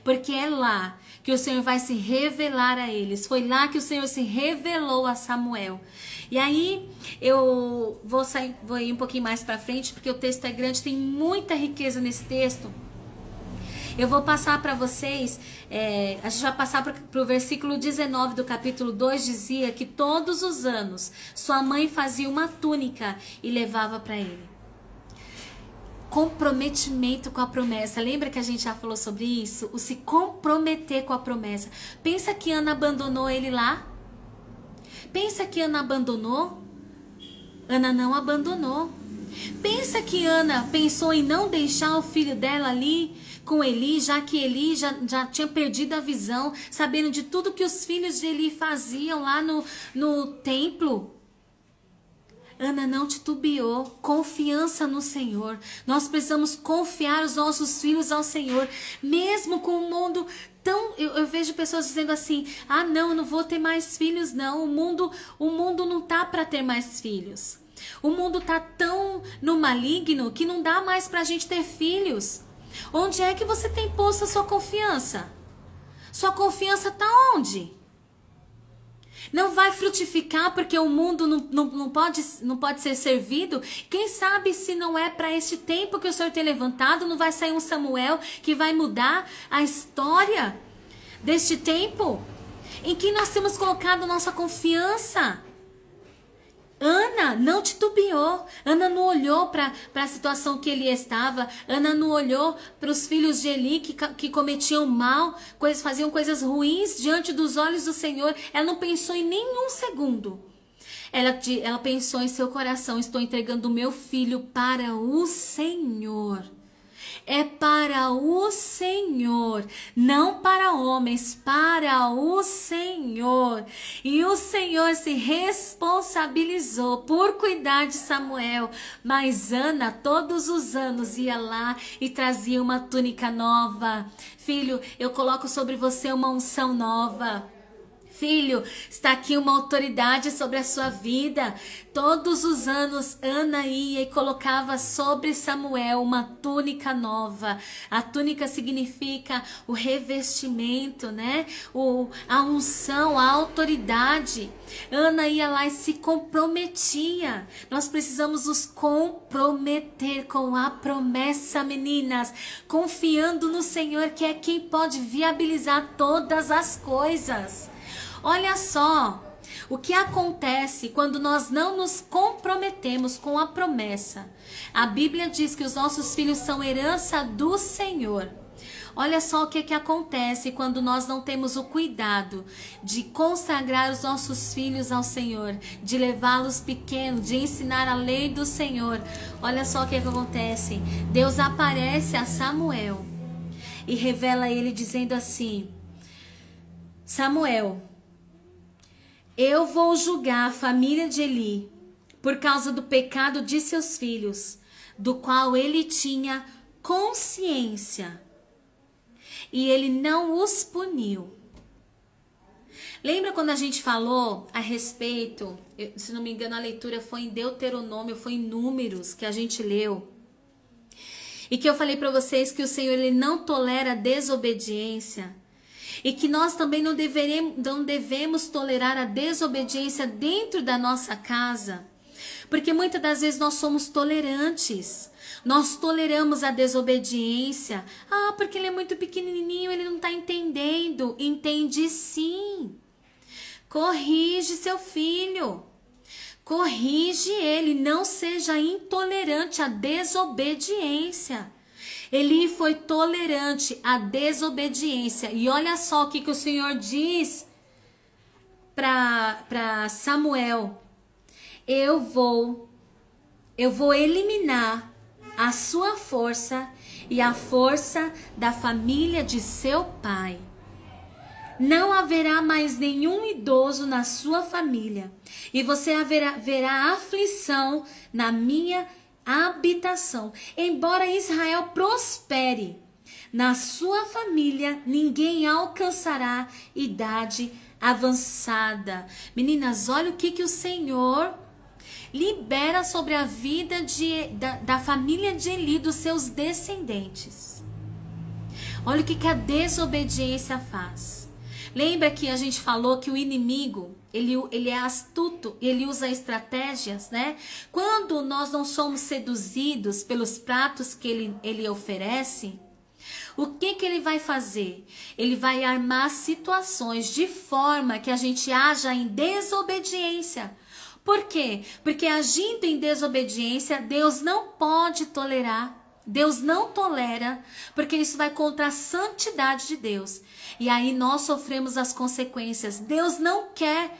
porque é lá que o Senhor vai se revelar a eles. Foi lá que o Senhor se revelou a Samuel. E aí eu vou ir um pouquinho mais para frente, porque o texto é grande, tem muita riqueza nesse texto. Eu vou passar para vocês, a gente vai passar para o versículo 19 do capítulo 2, dizia que todos os anos sua mãe fazia uma túnica e levava para ele. Comprometimento com a promessa. Lembra que a gente já falou sobre isso? O se comprometer com a promessa. Pensa que Ana abandonou ele lá? Pensa que Ana abandonou? Ana não abandonou. Pensa que Ana pensou em não deixar o filho dela ali com Eli, já que Eli já tinha perdido a visão, sabendo de tudo que os filhos de Eli faziam lá no templo. Ana não titubeou. Confiança no Senhor. Nós precisamos confiar os nossos filhos ao Senhor, mesmo com o mundo tão... Eu vejo pessoas dizendo assim: ah, não, eu não vou ter mais filhos não. O mundo não tá para ter mais filhos. O mundo tá tão no maligno que não dá mais pra gente ter filhos. Onde é que você tem posto a sua confiança? Sua confiança tá onde? Não vai frutificar porque o mundo não pode ser servido? Quem sabe se não é para este tempo que o Senhor tem levantado, não vai sair um Samuel que vai mudar a história deste tempo? Em que nós temos colocado nossa confiança? Ana não titubeou. Ana não olhou para a situação que ele estava. Ana não olhou para os filhos de Eli que cometiam mal, faziam coisas ruins diante dos olhos do Senhor. Ela não pensou em nenhum segundo. Ela pensou em seu coração: estou entregando o meu filho para o Senhor. É para o Senhor, não para homens, para o Senhor. E o Senhor se responsabilizou por cuidar de Samuel. Mas Ana, todos os anos, ia lá e trazia uma túnica nova. Filho, eu coloco sobre você uma unção nova. Filho, está aqui uma autoridade sobre a sua vida. Todos os anos, Ana ia e colocava sobre Samuel uma túnica nova. A túnica significa o revestimento, né? A unção, a autoridade. Ana ia lá e se comprometia. Nós precisamos nos comprometer com a promessa, meninas, confiando no Senhor, que é quem pode viabilizar todas as coisas. Olha só o que acontece quando nós não nos comprometemos com a promessa. A Bíblia diz que os nossos filhos são herança do Senhor. Olha só o que acontece quando nós não temos o cuidado de consagrar os nossos filhos ao Senhor, de levá-los pequenos, de ensinar a lei do Senhor. Olha só o que acontece. Deus aparece a Samuel e revela a ele dizendo assim: Samuel, eu vou julgar a família de Eli por causa do pecado de seus filhos, do qual ele tinha consciência, e ele não os puniu. Lembra quando a gente falou a respeito, se não me engano a leitura foi em Deuteronômio, foi em Números que a gente leu, e que eu falei para vocês que o Senhor ele não tolera desobediência, e que nós também não devemos tolerar a desobediência dentro da nossa casa, porque muitas das vezes nós somos tolerantes, nós toleramos a desobediência. Ah, porque ele é muito pequenininho, ele não está entendendo. Entende sim. Corrige seu filho, corrige ele, não seja intolerante à desobediência. Eli foi tolerante à desobediência. E olha só o que o Senhor diz para Samuel: eu vou eliminar a sua força e a força da família de seu pai. Não haverá mais nenhum idoso na sua família, e você verá aflição na minha habitação. Embora Israel prospere, na sua família ninguém alcançará idade avançada. Meninas, olha o que o Senhor libera sobre a vida da família de Eli, dos seus descendentes. Olha o que a desobediência faz. Lembra que a gente falou que o inimigo, ele é astuto, ele usa estratégias, né? Quando nós não somos seduzidos pelos pratos que ele oferece, o que ele vai fazer? Ele vai armar situações de forma que a gente haja em desobediência. Por quê? Porque agindo em desobediência, Deus não pode tolerar. Deus não tolera, porque isso vai contra a santidade de Deus. E aí nós sofremos as consequências. Deus não quer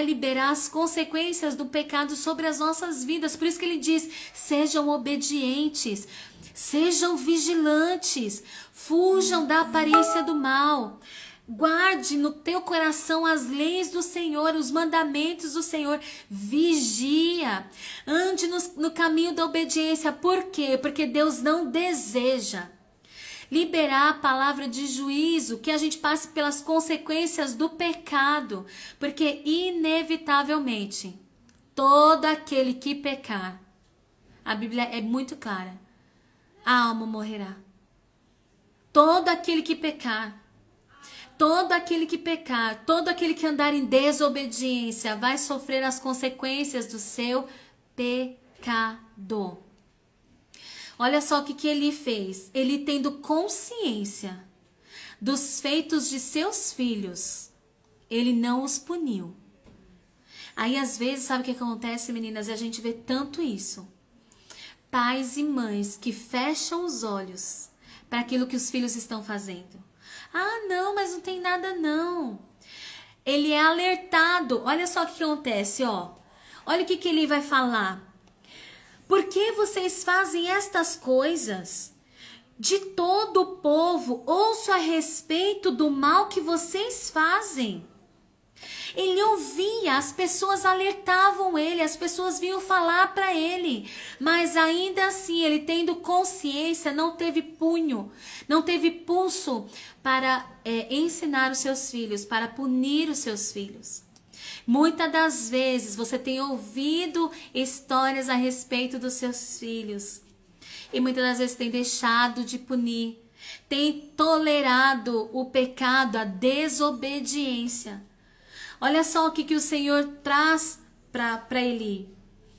liberar as consequências do pecado sobre as nossas vidas. Por isso que ele diz: sejam obedientes, sejam vigilantes, fujam da aparência do mal. Guarde no teu coração as leis do Senhor, os mandamentos do Senhor. Vigia. Ande no caminho da obediência. Por quê? Porque Deus não deseja liberar a palavra de juízo, que a gente passe pelas consequências do pecado. Porque inevitavelmente, todo aquele que pecar, a Bíblia é muito clara, a alma morrerá. Todo aquele que pecar, todo aquele que andar em desobediência vai sofrer as consequências do seu pecado. Olha só o que ele fez. Ele, tendo consciência dos feitos de seus filhos, ele não os puniu. Aí às vezes, sabe o que acontece, meninas? A gente vê tanto isso. Pais e mães que fecham os olhos para aquilo que os filhos estão fazendo. Ah, não, mas não tem nada não. Ele é alertado. Olha só o que acontece, ó. Olha o que ele vai falar. Por que vocês fazem estas coisas? De todo o povo ouço a respeito do mal que vocês fazem. Ele ouvia, as pessoas alertavam ele, as pessoas vinham falar para ele, mas ainda assim, ele tendo consciência, não teve punho, não teve pulso para ensinar os seus filhos, para punir os seus filhos. Muitas das vezes você tem ouvido histórias a respeito dos seus filhos e muitas das vezes tem deixado de punir, tem tolerado o pecado, a desobediência. Olha só o que o Senhor traz para Eli.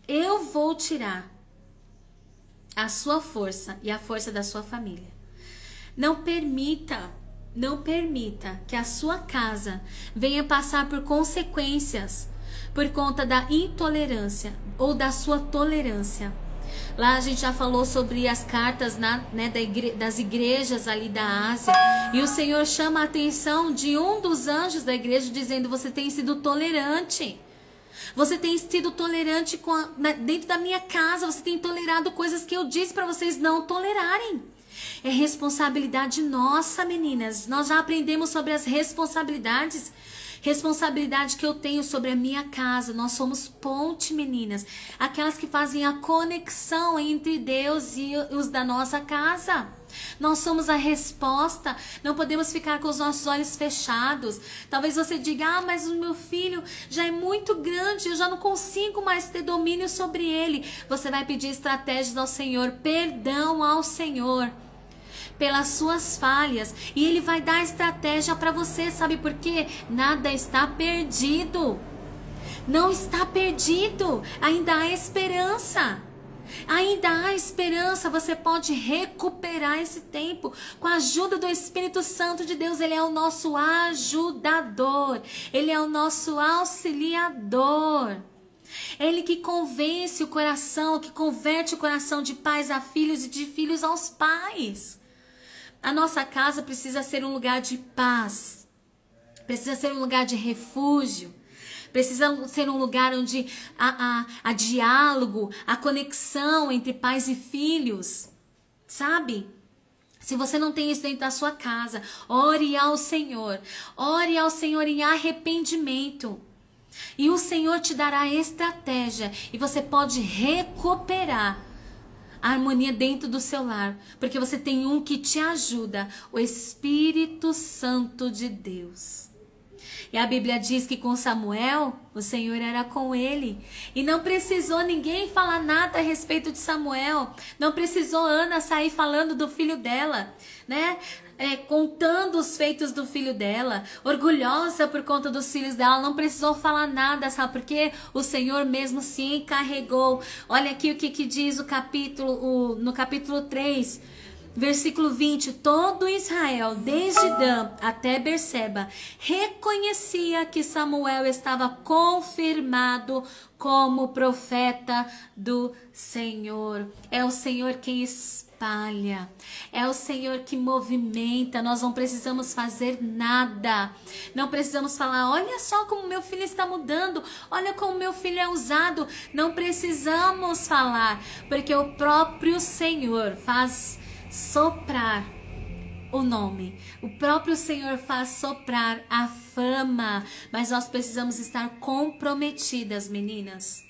Eu vou tirar a sua força e a força da sua família. Não permita que a sua casa venha passar por consequências por conta da intolerância ou da sua tolerância. Lá a gente já falou sobre as cartas das igrejas ali da Ásia. E o Senhor chama a atenção de um dos anjos da igreja dizendo: você tem sido tolerante. Você tem sido tolerante dentro da minha casa. Você tem tolerado coisas que eu disse para vocês não tolerarem. É responsabilidade nossa, meninas. Nós já aprendemos sobre as responsabilidades. Responsabilidade que eu tenho sobre a minha casa. Nós somos ponte, meninas. Aquelas que fazem a conexão entre Deus e os da nossa casa. Nós somos a resposta. Não podemos ficar com os nossos olhos fechados. Talvez você diga: mas o meu filho já é muito grande, eu já não consigo mais ter domínio sobre ele. Você vai pedir estratégias ao Senhor, perdão ao Senhor pelas suas falhas, e Ele vai dar estratégia para você. Sabe por quê? Nada está perdido. Não está perdido. Ainda há esperança. Ainda há esperança. Você pode recuperar esse tempo com a ajuda do Espírito Santo de Deus. Ele é o nosso ajudador. Ele é o nosso auxiliador. Ele que convence o coração, que converte o coração de pais a filhos e de filhos aos pais. A nossa casa precisa ser um lugar de paz, precisa ser um lugar de refúgio, precisa ser um lugar onde há diálogo, a conexão entre pais e filhos, sabe? Se você não tem isso dentro da sua casa, ore ao Senhor em arrependimento. E o Senhor te dará estratégia e você pode recuperar a harmonia dentro do seu lar, porque você tem um que te ajuda, o Espírito Santo de Deus. E a Bíblia diz que com Samuel, o Senhor era com ele. E não precisou ninguém falar nada a respeito de Samuel. Não precisou Ana sair falando do filho dela, né? Contando os feitos do filho dela, orgulhosa por conta dos filhos dela. Não precisou falar nada, sabe por quê? O Senhor mesmo se encarregou. Olha aqui o que diz no capítulo 3, versículo 20. Todo Israel, desde Dan até Berseba, reconhecia que Samuel estava confirmado como profeta do Senhor. É o Senhor quem espalha, é o Senhor que movimenta. Nós não precisamos fazer nada, não precisamos falar: olha só como meu filho está mudando, olha como meu filho é usado. Não precisamos falar, porque o próprio Senhor faz soprar o nome, o próprio Senhor faz soprar a fama, mas nós precisamos estar comprometidas, meninas.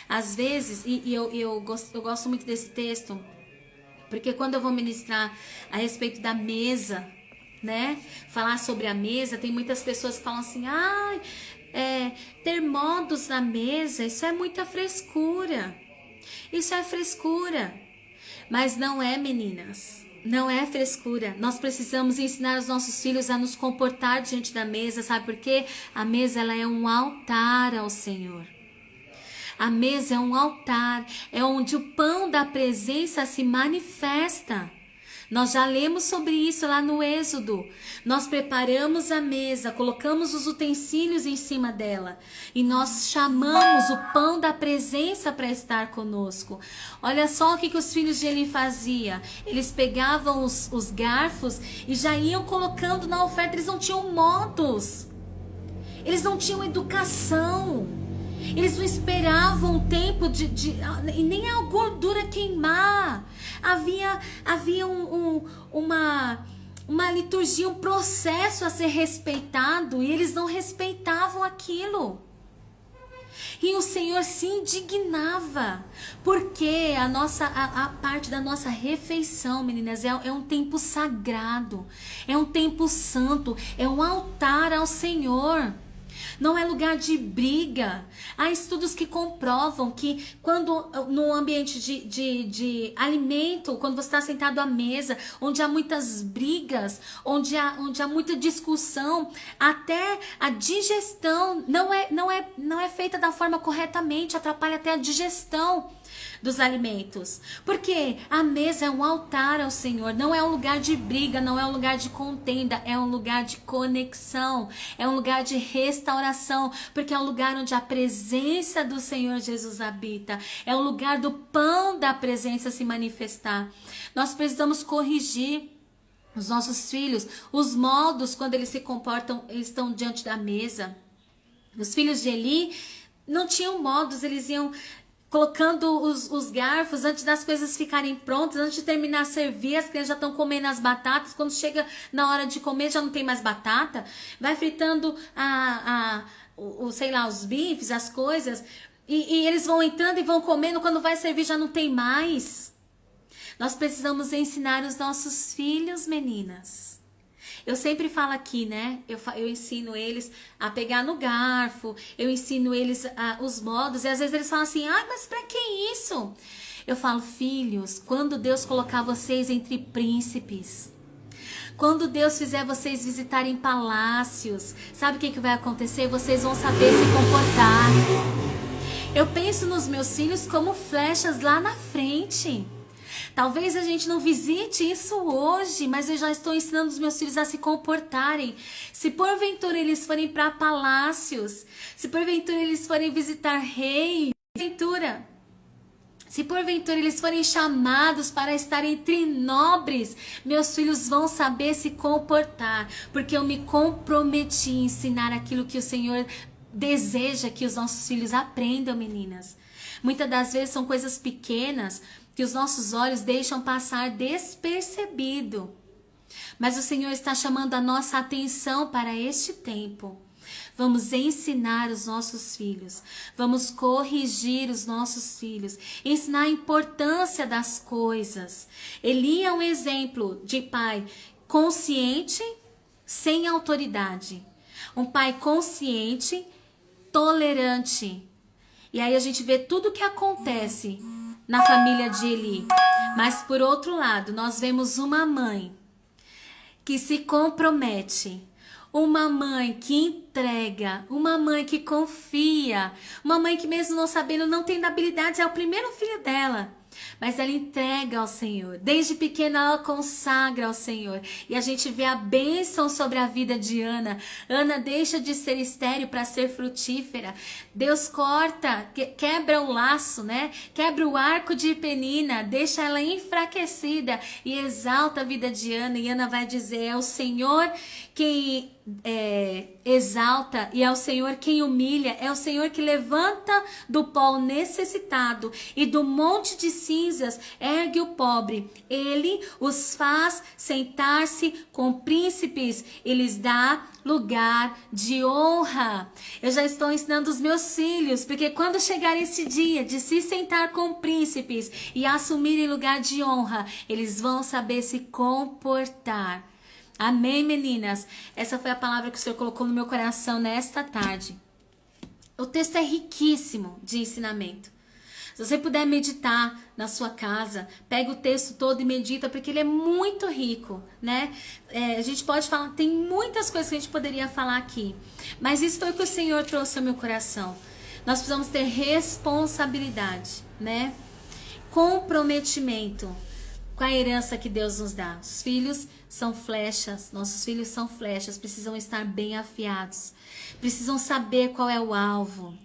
Às vezes, eu gosto muito desse texto, porque quando eu vou ministrar a respeito da mesa, né, falar sobre a mesa, tem muitas pessoas que falam assim: ter modos na mesa, isso é muita frescura, isso é frescura. Mas não é, meninas, não é frescura. Nós precisamos ensinar os nossos filhos a nos comportar diante da mesa, sabe por quê? A mesa, ela é um altar ao Senhor. A mesa é um altar, é onde o pão da presença se manifesta. Nós já lemos sobre isso lá no Êxodo. Nós preparamos a mesa, colocamos os utensílios em cima dela e nós chamamos o pão da presença para estar conosco. Olha só o que os filhos de Eli faziam. Eles pegavam os garfos e já iam colocando na oferta. Eles não tinham modos, eles não tinham educação, eles não esperavam o tempo e nem a gordura queimar. Havia uma liturgia, um processo a ser respeitado, e eles não respeitavam aquilo. E o Senhor se indignava, porque a parte da nossa refeição, meninas, é um tempo sagrado, é um tempo santo, é um altar ao Senhor. Não é lugar de briga. Há estudos que comprovam que quando no ambiente de alimento, quando você está sentado à mesa, onde há muitas brigas, onde há muita discussão, até a digestão não é feita da forma corretamente, atrapalha até a digestão dos alimentos. Porque a mesa é um altar ao Senhor, não é um lugar de briga, não é um lugar de contenda, é um lugar de conexão, é um lugar de restauração, porque é um lugar onde a presença do Senhor Jesus habita, é um lugar do pão da presença se manifestar. Nós precisamos corrigir os nossos filhos, os modos quando eles se comportam, eles estão diante da mesa. Os filhos de Eli não tinham modos, eles iam colocando os garfos antes das coisas ficarem prontas, antes de terminar a servir, as crianças já estão comendo as batatas, quando chega na hora de comer já não tem mais batata, vai fritando sei lá, os bifes, as coisas, e eles vão entrando e vão comendo, quando vai servir já não tem mais. Nós precisamos ensinar os nossos filhos, meninas. Eu sempre falo aqui, né? Eu ensino eles a pegar no garfo, eu ensino eles os modos, e às vezes eles falam assim, mas pra que isso? Eu falo, filhos, quando Deus colocar vocês entre príncipes, quando Deus fizer vocês visitarem palácios, sabe o que vai acontecer? Vocês vão saber se comportar. Eu penso nos meus filhos como flechas lá na frente. Talvez a gente não visite isso hoje, mas eu já estou ensinando os meus filhos a se comportarem. Se porventura eles forem para palácios, se porventura eles forem visitar reis, se porventura eles forem chamados para estar entre nobres, meus filhos vão saber se comportar, porque eu me comprometi em ensinar aquilo que o Senhor deseja que os nossos filhos aprendam, meninas. Muitas das vezes são coisas pequenas que os nossos olhos deixam passar despercebido. Mas o Senhor está chamando a nossa atenção para este tempo. Vamos ensinar os nossos filhos, vamos corrigir os nossos filhos, ensinar a importância das coisas. Eli é um exemplo de pai consciente, sem autoridade. Um pai consciente, tolerante. E aí a gente vê tudo o que acontece na família de Eli. Mas por outro lado, nós vemos uma mãe que se compromete, uma mãe que entrega, uma mãe que confia, uma mãe que mesmo não sabendo, não tendo habilidades, é o primeiro filho dela. Mas ela entrega ao Senhor. Desde pequena ela consagra ao Senhor. E a gente vê a bênção sobre a vida de Ana. Ana deixa de ser estéril para ser frutífera. Deus corta, quebra o laço, né? Quebra o arco de Penina, deixa ela enfraquecida e exalta a vida de Ana. E Ana vai dizer, é o Senhor quem exalta e é o Senhor quem humilha, é o Senhor que levanta do pó o necessitado e do monte de cinzas ergue o pobre. Ele os faz sentar-se com príncipes e lhes dá lugar de honra. Eu já estou ensinando os meus filhos, porque quando chegar esse dia de se sentar com príncipes e assumirem lugar de honra, eles vão saber se comportar. Amém, meninas? Essa foi a palavra que o Senhor colocou no meu coração nesta tarde. O texto é riquíssimo de ensinamento. Se você puder meditar na sua casa, pega o texto todo e medita, porque ele é muito rico, né? A gente pode falar, tem muitas coisas que a gente poderia falar aqui, mas isso foi o que o Senhor trouxe ao meu coração. Nós precisamos ter responsabilidade, né? Comprometimento com a herança que Deus nos dá. Os filhos são flechas, nossos filhos são flechas, precisam estar bem afiados, precisam saber qual é o alvo.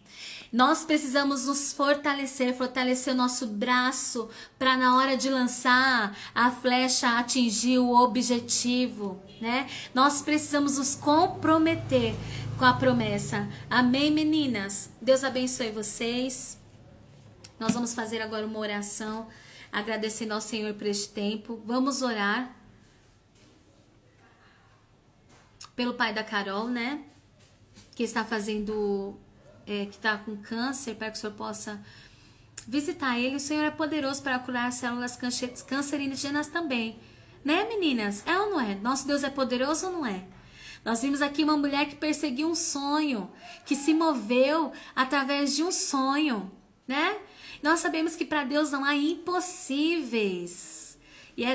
Nós precisamos nos fortalecer o nosso braço para na hora de lançar a flecha atingir o objetivo, né? Nós precisamos nos comprometer com a promessa. Amém, meninas? Deus abençoe vocês. Nós vamos fazer agora uma oração, agradecendo ao Senhor por este tempo. Vamos orar. pelo pai da Carol, né? Que está fazendo, que está com câncer, para que o Senhor possa visitar ele. O Senhor é poderoso para curar células cancerígenas também. Né, meninas? É ou não é? Nosso Deus é poderoso ou não é? Nós vimos aqui uma mulher que perseguiu um sonho, que se moveu através de um sonho, né? Nós sabemos que para Deus não há impossíveis. E é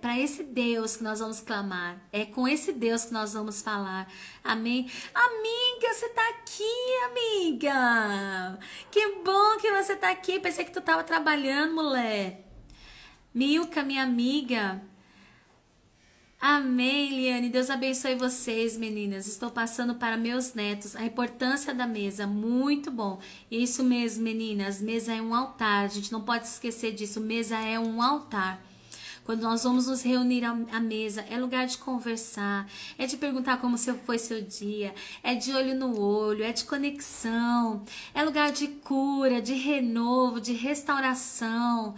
para esse Deus que nós vamos clamar. É com esse Deus que nós vamos falar. Amém? Amiga, você tá aqui, amiga. Que bom que você tá aqui. Pensei que tu tava trabalhando, mulher. Milka, minha amiga. Amém, Liane. Deus abençoe vocês, meninas. Estou passando para meus netos a importância da mesa. Muito bom. Isso mesmo, meninas. Mesa é um altar. A gente não pode esquecer disso. Mesa é um altar. Quando nós vamos nos reunir à mesa, é lugar de conversar, é de perguntar como foi seu dia, é de olho no olho, é de conexão, é lugar de cura, de renovo, de restauração.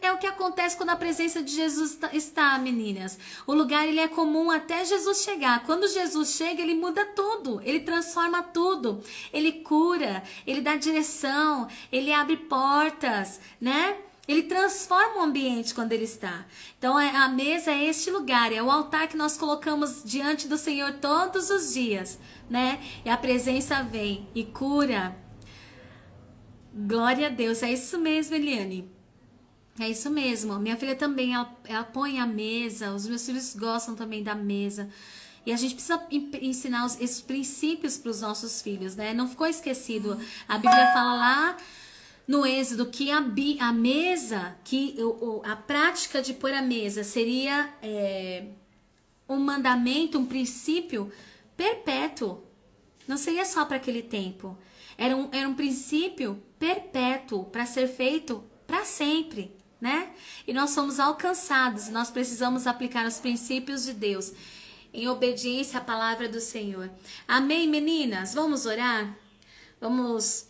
É o que acontece quando a presença de Jesus está, meninas. O lugar ele é comum até Jesus chegar. Quando Jesus chega, ele muda tudo, ele transforma tudo, ele cura, ele dá direção, ele abre portas, né? Ele transforma o ambiente quando ele está. Então a mesa é este lugar, é o altar que nós colocamos diante do Senhor todos os dias, né? E a presença vem e cura. Glória a Deus, é isso mesmo, Eliane. É isso mesmo. Minha filha também, ela põe a mesa, os meus filhos gostam também da mesa. E a gente precisa ensinar esses princípios para os nossos filhos, né? Não ficou esquecido. A Bíblia fala lá no Êxodo que a mesa, que a prática de pôr a mesa seria um mandamento, um princípio perpétuo. Não seria só para aquele tempo. Era um princípio perpétuo para ser feito para sempre, né? E nós somos alcançados, nós precisamos aplicar os princípios de Deus em obediência à palavra do Senhor. Amém, meninas? Vamos orar? Vamos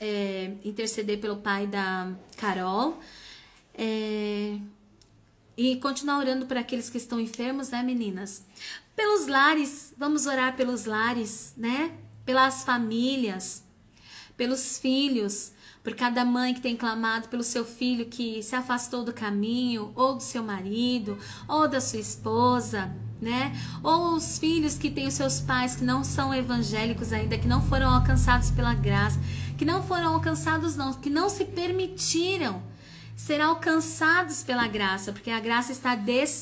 interceder pelo pai da Carol e continuar orando por aqueles que estão enfermos, né, meninas? Pelos lares, vamos orar pelos lares, né? Pelas famílias, pelos filhos, por cada mãe que tem clamado pelo seu filho que se afastou do caminho, ou do seu marido, ou da sua esposa, né? Ou os filhos que têm os seus pais que não são evangélicos ainda, que não foram alcançados pela graça, que não foram alcançados não, que não se permitiram ser alcançados pela graça, porque a graça está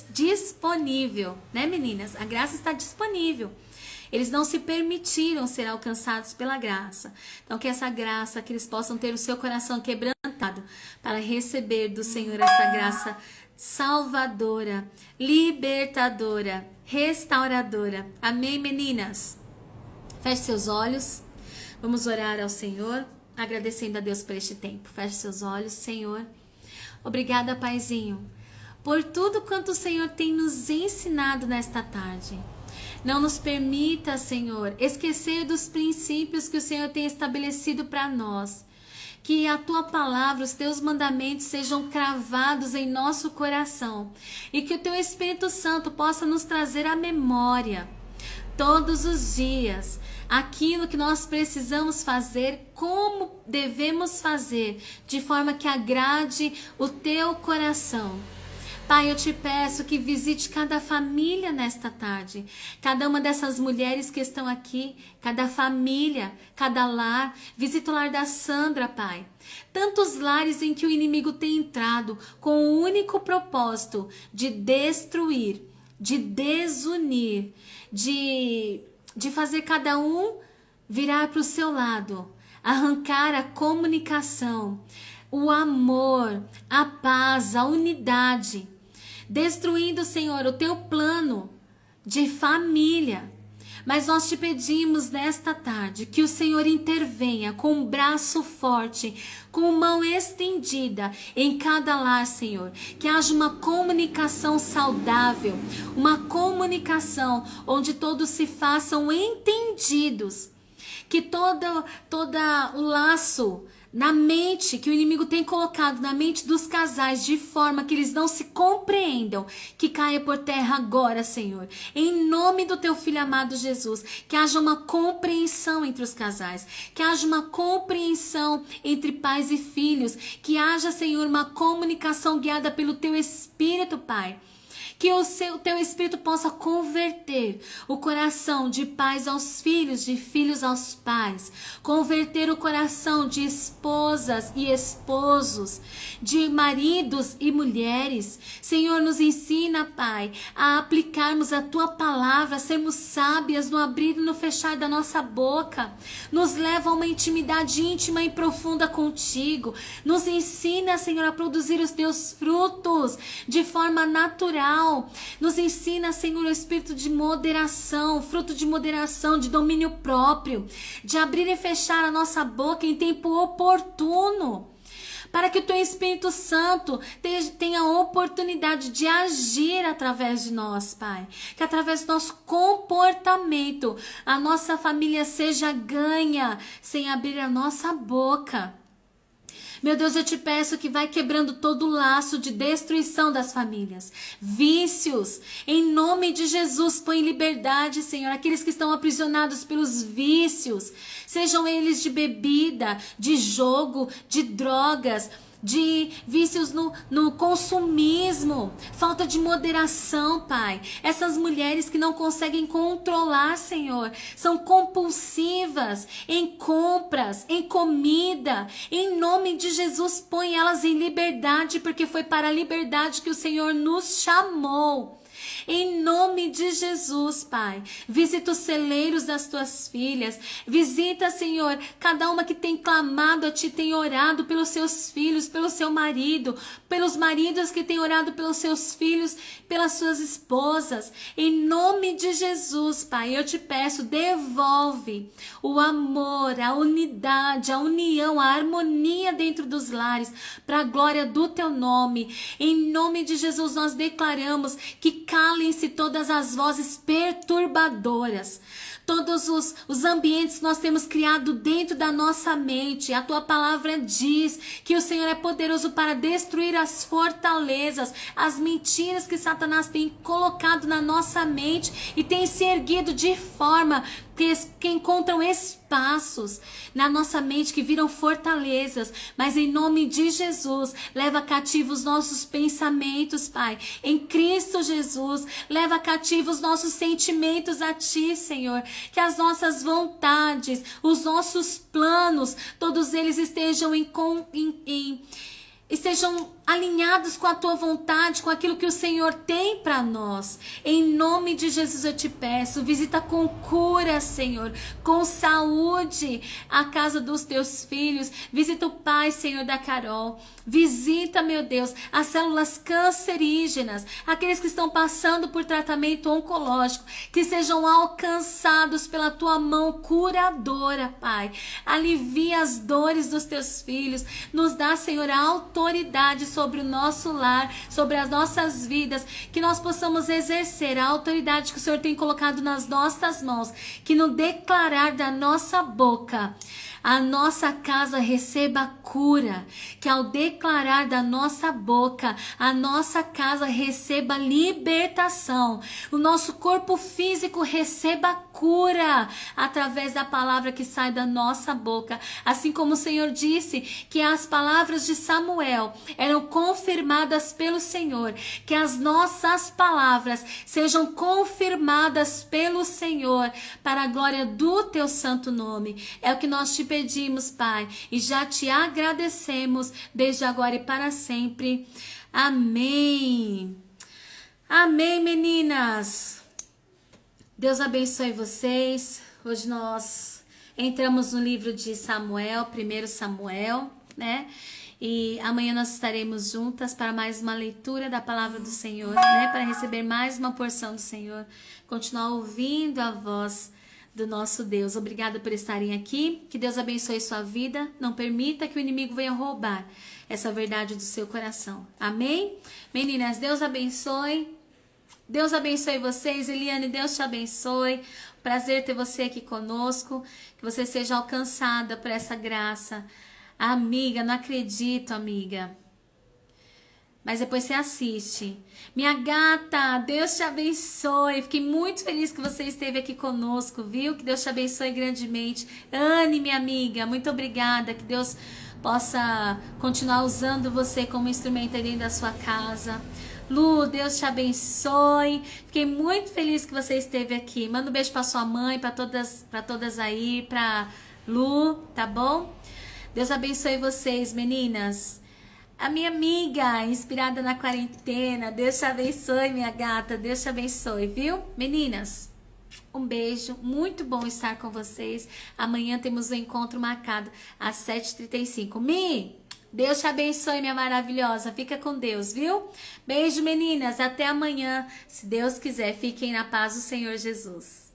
disponível, né, meninas? A graça está disponível. Eles não se permitiram ser alcançados pela graça. Então, que essa graça, que eles possam ter o seu coração quebrantado para receber do Senhor essa graça salvadora, libertadora, restauradora. Amém, meninas? Feche seus olhos. Vamos orar ao Senhor, agradecendo a Deus por este tempo. Feche seus olhos, Senhor. Obrigada, Paizinho, por tudo quanto o Senhor tem nos ensinado nesta tarde. Não nos permita, Senhor, esquecer dos princípios que o Senhor tem estabelecido para nós. Que a Tua palavra, os Teus mandamentos sejam cravados em nosso coração. E que o Teu Espírito Santo possa nos trazer à memória, todos os dias, aquilo que nós precisamos fazer, como devemos fazer, de forma que agrade o Teu coração. Pai, eu te peço que visite cada família nesta tarde, cada uma dessas mulheres que estão aqui, cada família, cada lar. Visita o lar da Sandra, Pai. Tantos lares em que o inimigo tem entrado com o único propósito de destruir, de desunir, de fazer cada um virar para o seu lado, arrancar a comunicação, o amor, a paz, a unidade. Destruindo, Senhor, o Teu plano de família. Mas nós te pedimos nesta tarde que o Senhor intervenha com um braço forte, com mão estendida em cada lar, Senhor. Que haja uma comunicação saudável, uma comunicação onde todos se façam entendidos. Que todo o laço, na mente, que o inimigo tem colocado na mente dos casais, de forma que eles não se compreendam, que caia por terra agora, Senhor. Em nome do teu filho amado Jesus, que haja uma compreensão entre os casais, que haja uma compreensão entre pais e filhos, que haja, Senhor, uma comunicação guiada pelo teu Espírito, Pai. Que o teu Espírito possa converter o coração de pais aos filhos, de filhos aos pais. Converter o coração de esposas e esposos, de maridos e mulheres. Senhor, nos ensina, Pai, a aplicarmos a Tua palavra, a sermos sábias no abrir e no fechar da nossa boca. Nos leva a uma intimidade íntima e profunda contigo. Nos ensina, Senhor, a produzir os Teus frutos de forma natural. Nos ensina, Senhor, o espírito de moderação, fruto de moderação, de domínio próprio, de abrir e fechar a nossa boca em tempo oportuno, para que o teu Espírito Santo tenha a oportunidade de agir através de nós, Pai. Que através do nosso comportamento, a nossa família seja ganha, sem abrir a nossa boca. Meu Deus, eu te peço que vai quebrando todo o laço de destruição das famílias. Vícios, em nome de Jesus, põe em liberdade, Senhor, aqueles que estão aprisionados pelos vícios, sejam eles de bebida, de jogo, de drogas, de vícios no consumismo, falta de moderação, Pai. Essas mulheres que não conseguem controlar, Senhor, são compulsivas em compras, em comida. Em nome de Jesus, põe elas em liberdade, porque foi para a liberdade que o Senhor nos chamou. Em nome de Jesus, Pai, visita os celeiros das tuas filhas, visita, Senhor, cada uma que tem clamado a ti, tem orado pelos seus filhos, pelo seu marido, pelos maridos que têm orado pelos seus filhos, pelas suas esposas. Em nome de Jesus, Pai, eu te peço, devolve o amor, a unidade, a união, a harmonia dentro dos lares, para a glória do teu nome. Em nome de Jesus, nós declaramos que calem-se todas as vozes perturbadoras, todos os ambientes que nós temos criado dentro da nossa mente. A tua palavra diz que o Senhor é poderoso para destruir as fortalezas, as mentiras que Satanás tem colocado na nossa mente e tem se erguido de forma que encontram espaços na nossa mente que viram fortalezas, mas em nome de Jesus, leva cativo os nossos pensamentos, Pai, em Cristo Jesus, leva cativo os nossos sentimentos a Ti, Senhor, que as nossas vontades, os nossos planos, todos eles estejam estejam alinhados com a tua vontade, com aquilo que o Senhor tem para nós. Em nome de Jesus eu te peço, visita com cura, Senhor, com saúde a casa dos teus filhos. Visita o pai, Senhor, da Carol. Visita, meu Deus, as células cancerígenas, aqueles que estão passando por tratamento oncológico, que sejam alcançados pela tua mão curadora, Pai. Alivia as dores dos teus filhos. Nos dá, Senhor, a autoridade sobre o nosso lar, sobre as nossas vidas, que nós possamos exercer a autoridade que o Senhor tem colocado nas nossas mãos, que no declarar da nossa boca, a nossa casa receba cura, que ao declarar da nossa boca, a nossa casa receba libertação, o nosso corpo físico receba cura, através da palavra que sai da nossa boca, assim como o Senhor disse que as palavras de Samuel eram confirmadas pelo Senhor, que as nossas palavras sejam confirmadas pelo Senhor, para a glória do teu santo nome. É o que nós te pedimos, Pai, e já te agradecemos desde agora e para sempre. Amém. Amém, meninas. Deus abençoe vocês. Hoje nós entramos no livro de Samuel, 1 Samuel, né? E amanhã nós estaremos juntas para mais uma leitura da palavra do Senhor, né? Para receber mais uma porção do Senhor, continuar ouvindo a voz do nosso Deus. Obrigada por estarem aqui. Que Deus abençoe sua vida. Não permita que o inimigo venha roubar essa verdade do seu coração. Amém? Meninas, Deus abençoe. Deus abençoe vocês. Eliane, Deus te abençoe. Prazer ter você aqui conosco. Que você seja alcançada por essa graça. Amiga, não acredito, amiga. Mas depois você assiste. Minha gata, Deus te abençoe. Fiquei muito feliz que você esteve aqui conosco, viu? Que Deus te abençoe grandemente. Anne, minha amiga, muito obrigada. Que Deus possa continuar usando você como instrumento aí dentro da sua casa. Lu, Deus te abençoe. Fiquei muito feliz que você esteve aqui. Manda um beijo pra sua mãe, pra todas aí, pra Lu, tá bom? Deus abençoe vocês, meninas. A minha amiga, inspirada na quarentena. Deus te abençoe, minha gata. Deus te abençoe, viu? Meninas, um beijo. Muito bom estar com vocês. Amanhã temos um encontro marcado às 7h35. Deus te abençoe, minha maravilhosa. Fica com Deus, viu? Beijo, meninas. Até amanhã. Se Deus quiser, fiquem na paz do Senhor Jesus.